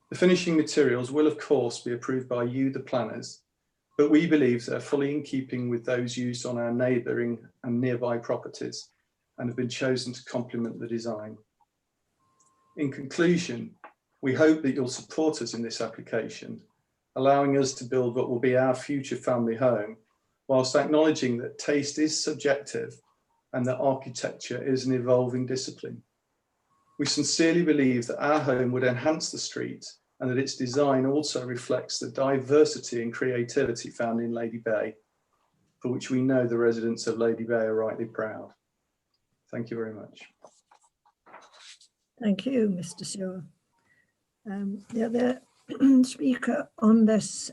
The finishing materials will of course be approved by you, the planners, but we believe they're fully in keeping with those used on our neighbouring and nearby properties and have been chosen to complement the design. In conclusion, we hope that you'll support us in this application, allowing us to build what will be our future family home, whilst acknowledging that taste is subjective and that architecture is an evolving discipline. We sincerely believe that our home would enhance the street and that its design also reflects the diversity and creativity found in Lady Bay, for which we know the residents of Lady Bay are rightly proud. Thank you very much. Thank you, Mr. Sewell. The other speaker on this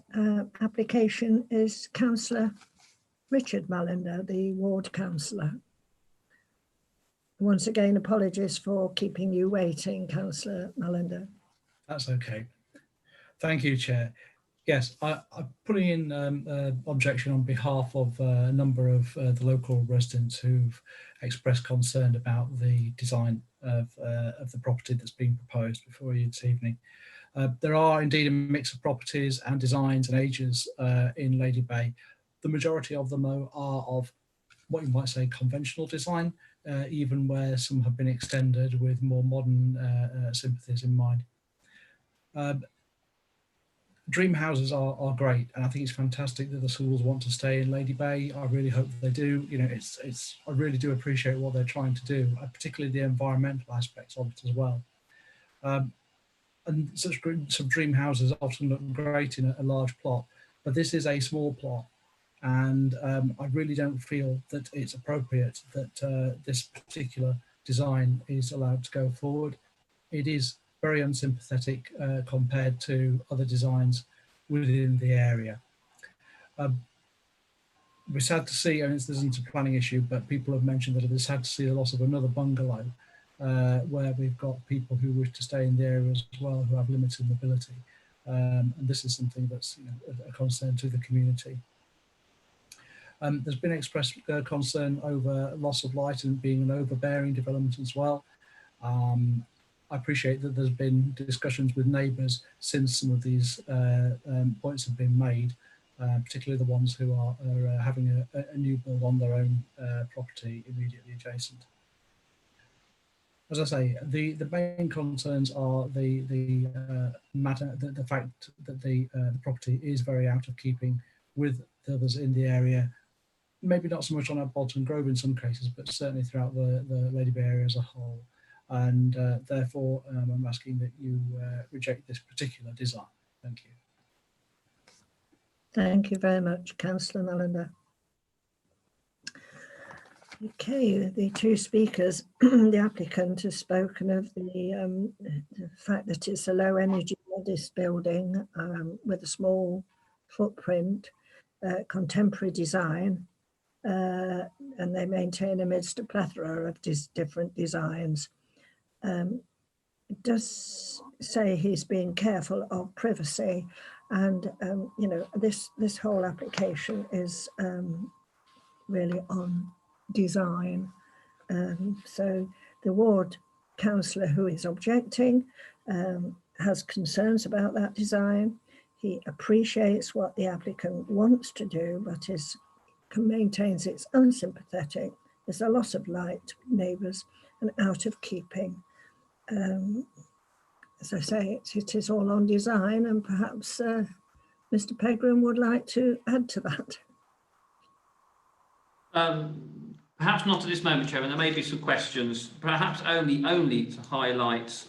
application is Councillor Richard Mallender, the ward councillor. Once again, apologies for keeping you waiting, Councillor Mallender. That's okay. Thank you, Chair. Yes, I'm putting in objection on behalf of a number of the local residents who've expressed concern about the design of the property that's being proposed before you this evening. There are indeed a mix of properties and designs and ages in Lady Bay. The majority of them are of what you might say conventional design, even where some have been extended with more modern sympathies in mind. Dream houses are great, and I think it's fantastic that the schools want to stay in Lady Bay. I really hope they do. You know, I really do appreciate what they're trying to do, particularly the environmental aspects of it as well. And some dream houses often look great in a large plot, but this is a small plot, and I really don't feel that it's appropriate that this particular design is allowed to go forward. It is very unsympathetic compared to other designs within the area. We're sad to see, and this isn't a planning issue, but people have mentioned that it is sad to see the loss of another bungalow where we've got people who wish to stay in the area as well who have limited mobility. And this is something that's a concern to the community. There's been expressed concern over loss of light and being an overbearing development as well. I appreciate that there's been discussions with neighbours since some of these points have been made, particularly the ones who are having a new build on their own property immediately adjacent. As I say, the main concerns are the fact that the property is very out of keeping with the others in the area. Maybe not so much on Bolton Grove in some cases, but certainly throughout the Lady Bay area as a whole. And therefore, I'm asking that you reject this particular design. Thank you. Thank you very much, Councillor Mallender. Okay, the two speakers, the applicant has spoken of the fact that it's a low energy modest building with a small footprint, contemporary design, and they maintain amidst a plethora of different designs. It does say he's being careful of privacy, and you know, this whole application is really on design. So the ward councillor who is objecting has concerns about that design. He appreciates what the applicant wants to do, but maintains it's unsympathetic. There's a loss of light to neighbours and out of keeping. As I say, it is all on design, and perhaps Mr. Pegram would like to add to that. Perhaps not at this moment, Chairman. There may be some questions, perhaps only to highlight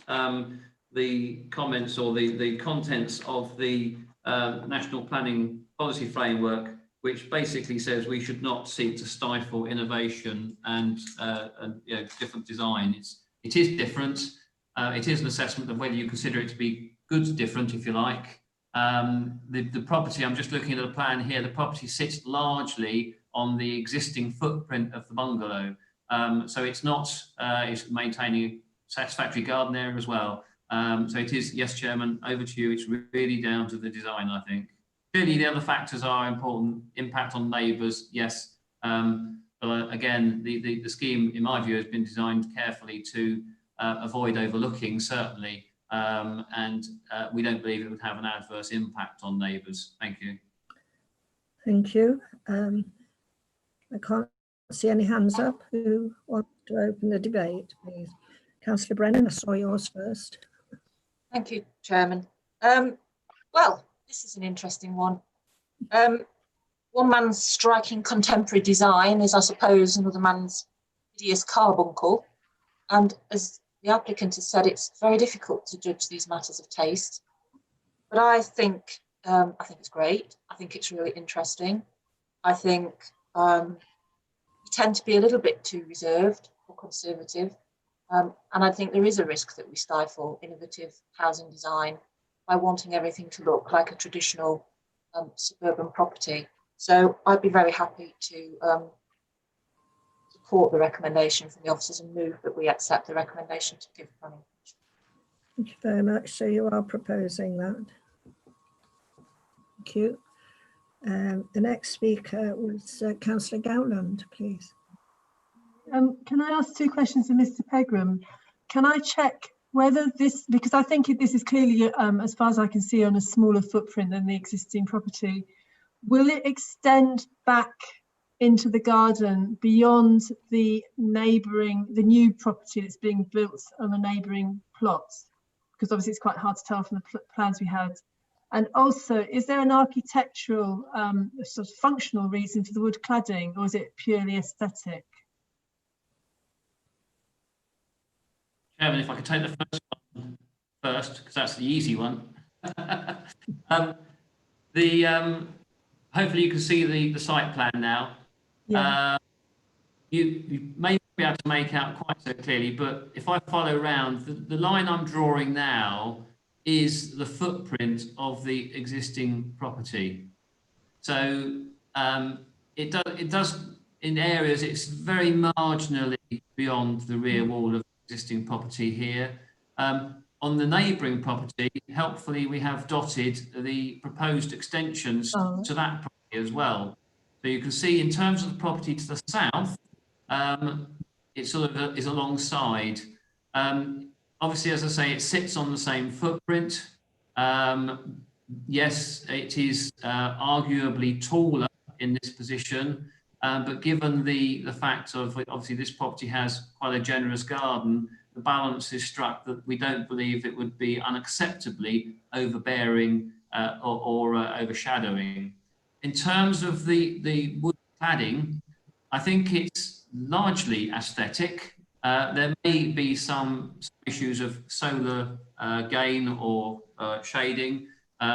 the comments or the contents of the National Planning Policy Framework, which basically says we should not seek to stifle innovation and you know, different design. It is different. It is an assessment of whether you consider it to be good different, if you like. The property, I'm just looking at the plan here, the property sits largely on the existing footprint of the bungalow. So it's not, it's maintaining a satisfactory garden area as well. So it is, yes, Chairman, over to you. It's really down to the design, I think. Clearly, the other factors are important, impact on neighbours, yes. But again, the scheme, in my view, has been designed carefully to avoid overlooking, certainly, and we don't believe it would have an adverse impact on neighbours. Thank you. Thank you. I can't see any hands up. Who want to open the debate, please? Councillor Brennan, I saw yours first. Thank you, Chairman. Well, this is an interesting one. One man's striking contemporary design is, I suppose, another man's hideous carbuncle. And as the applicant has said, it's very difficult to judge these matters of taste. But I think it's great. I think it's really interesting. I think we tend to be a little bit too reserved or conservative. And I think there is a risk that we stifle innovative housing design by wanting everything to look like a traditional suburban property. So I'd be very happy to support the recommendation from the officers and move that we accept the recommendation to give planning. Thank you very much. So you are proposing that. Thank you. The next speaker was Councillor Gowland, please. Can I ask two questions of Mr. Pegram? Can I check whether this, because I think this is clearly, as far as I can see, on a smaller footprint than the existing property, will it extend back into the garden beyond the new property that's being built on the neighbouring plots? Because obviously it's quite hard to tell from the plans we had. And also, is there an architectural, sort of functional reason for the wood cladding, or is it purely aesthetic? Chairman, if I could take the first one first, because that's the easy one. hopefully you can see the site plan now. Yeah. You may not be able to make out quite so clearly, but if I follow around, the line I'm drawing now is the footprint of the existing property. So it does in areas, it's very marginally beyond the rear wall of existing property here. On the neighbouring property, helpfully, we have dotted the proposed extensions to that property as well. So you can see in terms of the property to the south, it sort of is alongside. Obviously, as I say, it sits on the same footprint. Yes, it is arguably taller in this position, but given the fact of obviously this property has quite a generous garden, the balance is struck that we don't believe it would be unacceptably overbearing or overshadowing. In terms of the wood cladding, I think it's largely aesthetic. There may be some issues of solar gain or shading.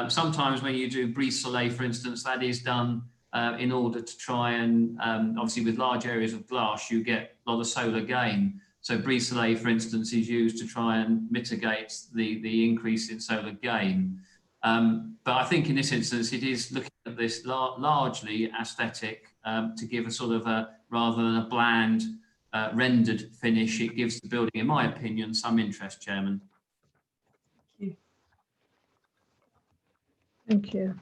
Sometimes when you do brise soleil, for instance, that is done in order to try and, obviously with large areas of glass, you get a lot of solar gain. So brise soleil, for instance, is used to try and mitigate the increase in solar gain. But I think in this instance, it is looking at this largely aesthetic to give a sort of a, rather than a bland rendered finish, it gives the building, in my opinion, some interest, Chairman. Thank you.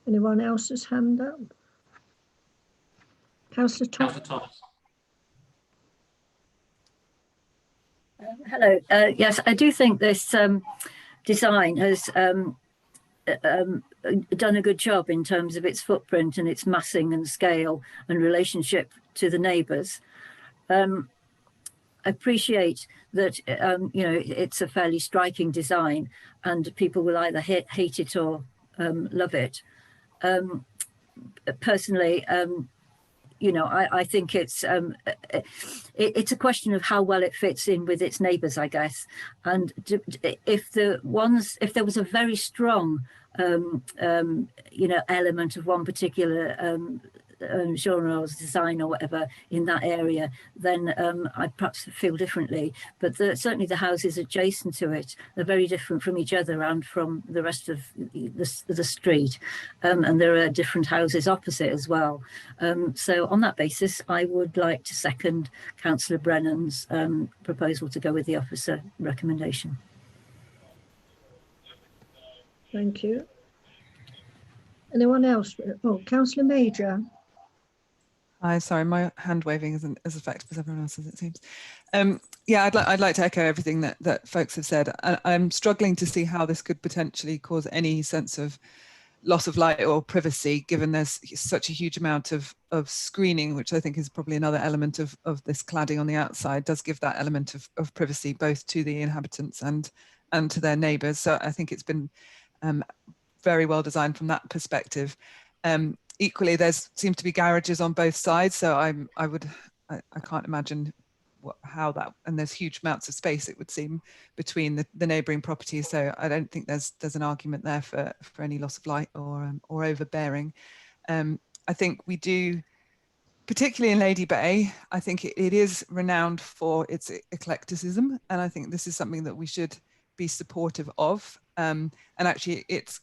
Anyone else's hand up? Councillor Thomas. Hello. Yes, I do think this design has done a good job in terms of its footprint and its massing and scale and relationship to the neighbours. I appreciate that you know, it's a fairly striking design, and people will either hate it or love it. Personally, you know, I think it's a question of how well it fits in with its neighbours, I guess. And if there was a very strong, you know, element of one particular genre or design or whatever in that area, then I'd perhaps feel differently. But certainly the houses adjacent to it are very different from each other and from the rest of the street. And there are different houses opposite as well. So on that basis, I would like to second Councillor Brennan's proposal to go with the officer recommendation. Thank you. Anyone else? Oh, Councillor Major. Hi, sorry, my hand waving isn't as effective as everyone else's, it seems. Yeah, I'd like to echo everything that folks have said. I'm struggling to see how this could potentially cause any sense of loss of light or privacy, given there's such a huge amount of screening, which I think is probably another element of this cladding on the outside, does give that element of privacy both to the inhabitants and to their neighbours. So I think it's been very well designed from that perspective. Equally, seem to be garages on both sides, so I can't imagine how that, and there's huge amounts of space, it would seem, between the neighbouring properties. So I don't think there's an argument there for any loss of light or overbearing. I think we do, particularly in Lady Bay, I think it is renowned for its eclecticism, and I think this is something that we should be supportive of. And actually, it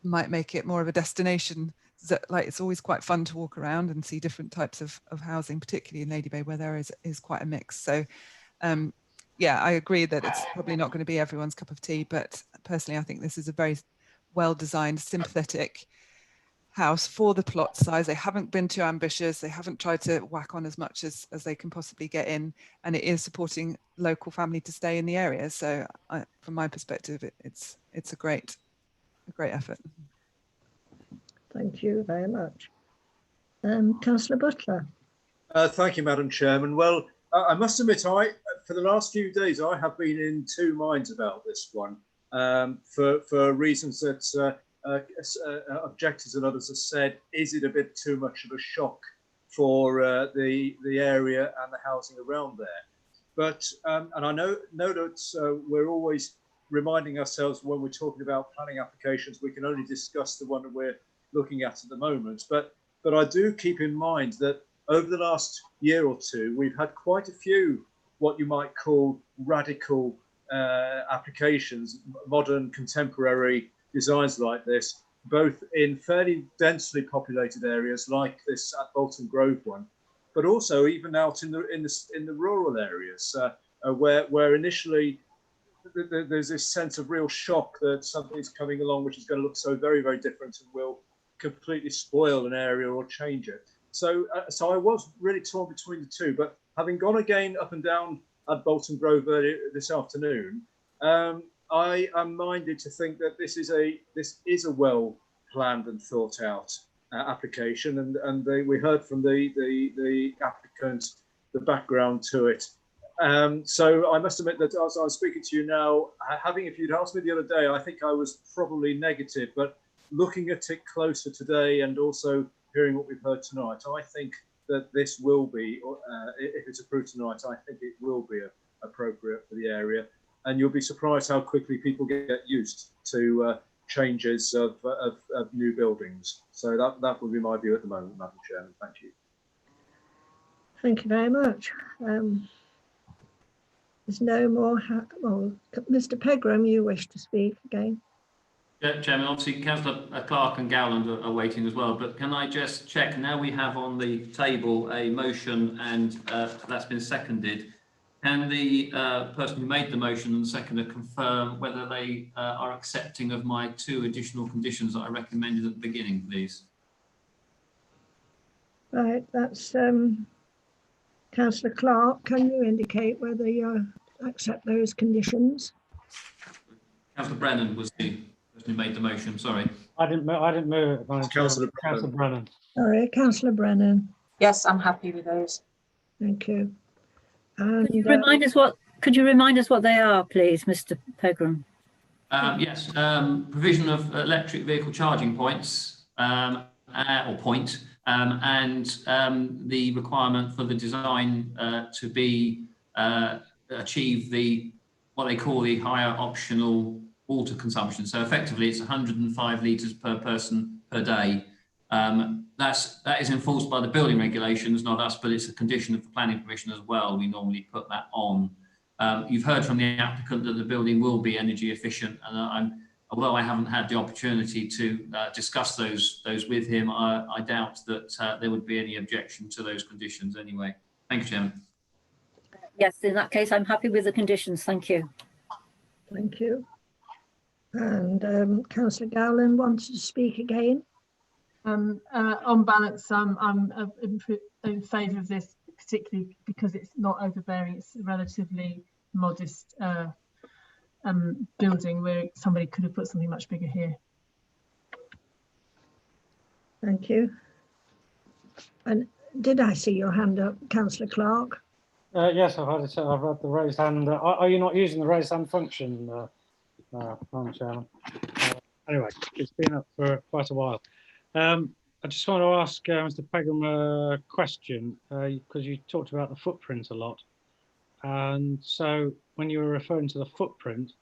might make it more of a destination. That, like, it's always quite fun to walk around and see different types of housing, particularly in Lady Bay, where there is quite a mix. So yeah, I agree that it's probably not going to be everyone's cup of tea, but personally I think this is a very well designed, sympathetic house for the plot size. They haven't been too ambitious, they haven't tried to whack on as much as they can possibly get in, and it is supporting local family to stay in the area. So from my perspective, it's a great effort. Thank you very much. Councillor Butler. Thank you, Madam Chairman. Well, I must admit, for the last few days, I have been in two minds about this one, for reasons that objectors and others have said. Is it a bit too much of a shock for the area and the housing around there? But and I know that we're always reminding ourselves when we're talking about planning applications, we can only discuss the one that we're looking at the moment. But I do keep in mind that over the last year or two, we've had quite a few what you might call radical applications, modern contemporary designs like this, both in fairly densely populated areas like this at Bolton Grove one, but also even out in the rural areas where initially there's this sense of real shock that something's coming along which is going to look so very, very different and will completely spoil an area or change it. So I was really torn between the two, but having gone again up and down at Bolton Grove earlier this afternoon, I am minded to think that this is a well planned and thought out application, and we heard from the applicant the background to it. So I must admit that as I'm speaking to you now, if you'd asked me the other day, I think I was probably negative, but looking at it closer today and also hearing what we've heard tonight, I think that this will be, if it's approved tonight, I think it will be appropriate for the area. And you'll be surprised how quickly people get used to changes of new buildings. So that would be my view at the moment, Madam Chairman. Thank you. Thank you very much. There's no more. Well, Mr. Pegram, you wish to speak again? Yeah, Chairman, obviously Councillor Clark and Gowland are waiting as well, but can I just check, now we have on the table a motion and that's been seconded. Can the person who made the motion and the seconder confirm whether they are accepting of my 2 additional conditions that I recommended at the beginning, please? Right, that's Councillor Clark. Can you indicate whether you accept those conditions? Councillor Brennan was the person who made the motion, sorry. I didn't move it. Councillor Brennan. Sorry, Councillor Brennan. Yes, I'm happy with those. Thank you. And, could you remind us what they are, please, Mr. Pegram? Yes, provision of electric vehicle charging points and the requirement for the design to be achieve what they call the higher optional water consumption. So effectively, it's 105 litres per person per day. That is enforced by the building regulations, not us, but it's a condition of the planning permission as well. We normally put that on. You've heard from the applicant that the building will be energy efficient, and although I haven't had the opportunity to discuss those with him, I doubt that there would be any objection to those conditions anyway. Thank you, Chairman. Yes, in that case, I'm happy with the conditions. Thank you. Thank you. And Councillor Gowland wanted to speak again. On balance, I'm in favour of this, particularly because it's not overbearing. It's a relatively modest building where somebody could have put something much bigger here. Thank you. And did I see your hand up, Councillor Clark? Yes, I've had the raised hand. Are you not using the raised hand function, Madam Chairman? Anyway, it's been up for quite a while. I just want to ask Mr. Pegram a question, because you talked about the footprint a lot. And so when you were referring to the footprint,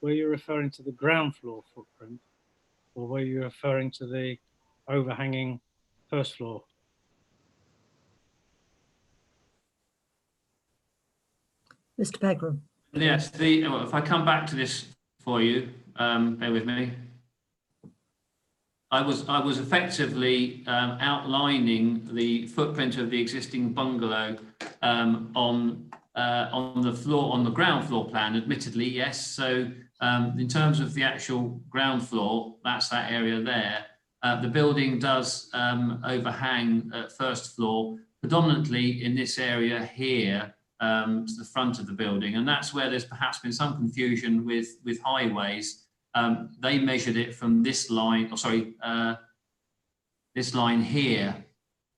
were you referring to the ground floor footprint, or were you referring to the overhanging first floor? Mr. Pegram. Yes, if I come back to this for you, bear with me. I was effectively outlining the footprint of the existing bungalow on the ground floor plan. Admittedly, yes. So in terms of the actual ground floor, that's that area there. The building does overhang first floor, predominantly in this area here to the front of the building, and that's where there's perhaps been some confusion with highways. They measured it from this line, this line here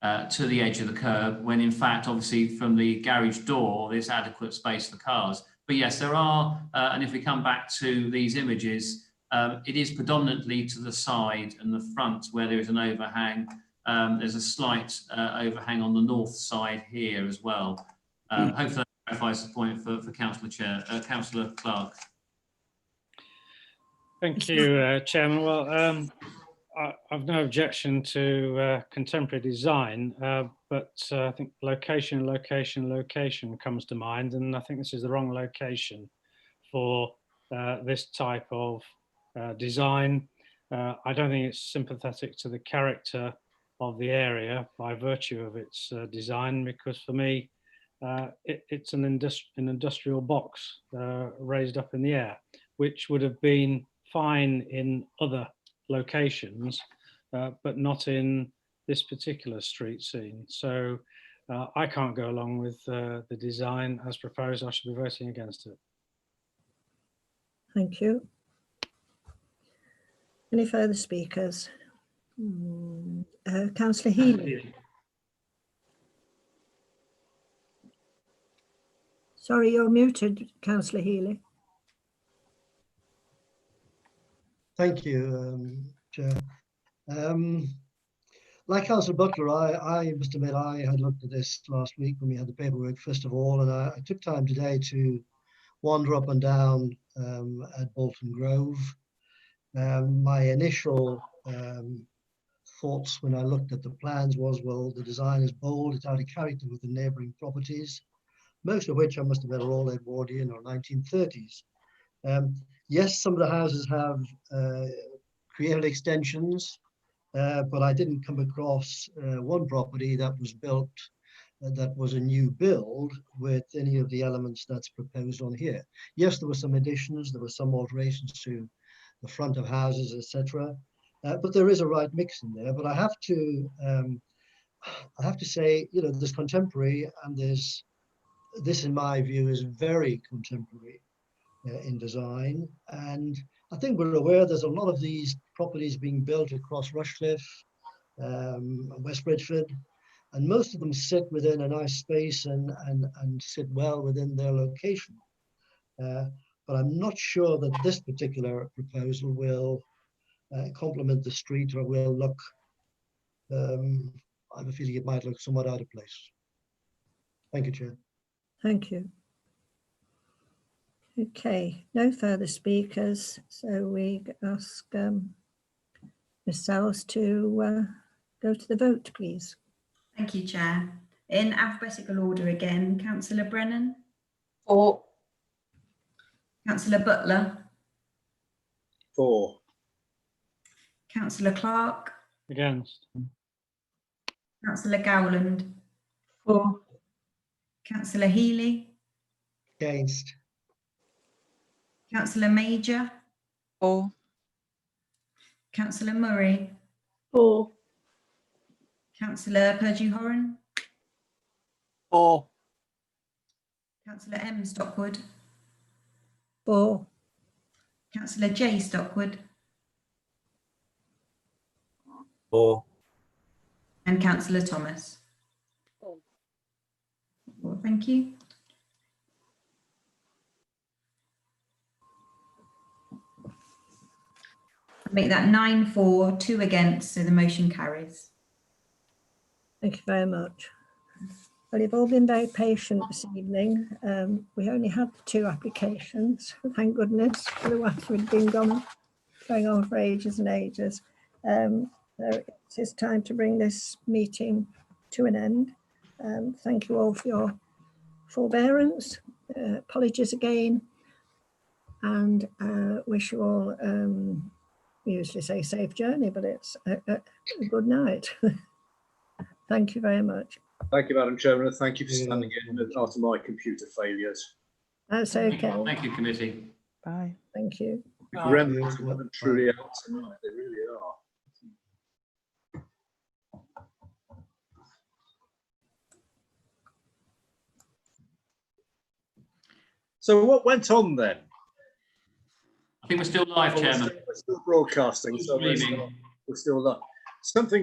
to the edge of the curb, when in fact, obviously, from the garage door, there's adequate space for cars. But yes, there are, and if we come back to these images, it is predominantly to the side and the front where there is an overhang. There's a slight overhang on the north side here as well. Hopefully that clarifies the point for Councillor Clark. Thank you, Chairman. Well, I've no objection to contemporary design, but I think location comes to mind, and I think this is the wrong location for this type of design. I don't think it's sympathetic to the character of the area by virtue of its design, because for me, it's an industrial box raised up in the air, which would have been fine in other locations, but not in this particular street scene. So I can't go along with the design as proposed. I should be voting against it. Thank you. Any further speakers? Councillor Healy. Sorry, you're muted, Councillor Healy. Thank you, Chair. Like Councillor Butler, I must admit I had looked at this last week when we had the paperwork first of all, and I took time today to wander up and down at Bolton Grove. My initial thoughts when I looked at the plans was, well, the design is bold, it's out of character with the neighbouring properties, most of which I must admit are all Edwardian or 1930s. Yes, some of the houses have created extensions, but I didn't come across one property that was built that was a new build with any of the elements that's proposed on here. Yes, there were some additions, there were some alterations to the front of houses, etc. But there is a right mix in there. But I have to say, you know, there's contemporary, and there's this, in my view, is very contemporary in design. And I think we're aware there's a lot of these properties being built across Rushcliffe, West Bridgford, and most of them sit within a nice space and sit well within their location. But I'm not sure that this particular proposal will complement the street, or will look, I have a feeling it might look somewhat out of place. Thank you, Chair. Thank you. Okay, no further speakers, so we ask Ms. Sells to go to the vote, please. Thank you, Chair. In alphabetical order again, Councillor Brennan. For. Councillor Butler. For. Councillor Clark. Against. Councillor Gowland. For. Councillor Healy. Against. Councillor Major. For. Councillor Murray. For. Councillor Purdue-Horan. For. Councillor M. Stockwood. For. Councillor J. Stockwood. For. And Councillor Thomas. For. Well, thank you. I'll make that 9 for, 2 against, so the motion carries. Thank you very much. Well, you've all been very patient this evening. We only had 2 applications, thank goodness, otherwise we'd been going on for ages and ages. So it's time to bring this meeting to an end. Thank you all for your forbearance. Apologies again, and wish you all, we usually say safe journey, but it's a good night. Thank you very much. Thank you, Madam Chairman, and thank you for standing in after my computer failures. That's okay. Thank you, committee. Bye. Thank you. The remnants are truly out tonight, they really are. So what went on then? I think we're still live, Chairman. We're still broadcasting, so we're still live. Something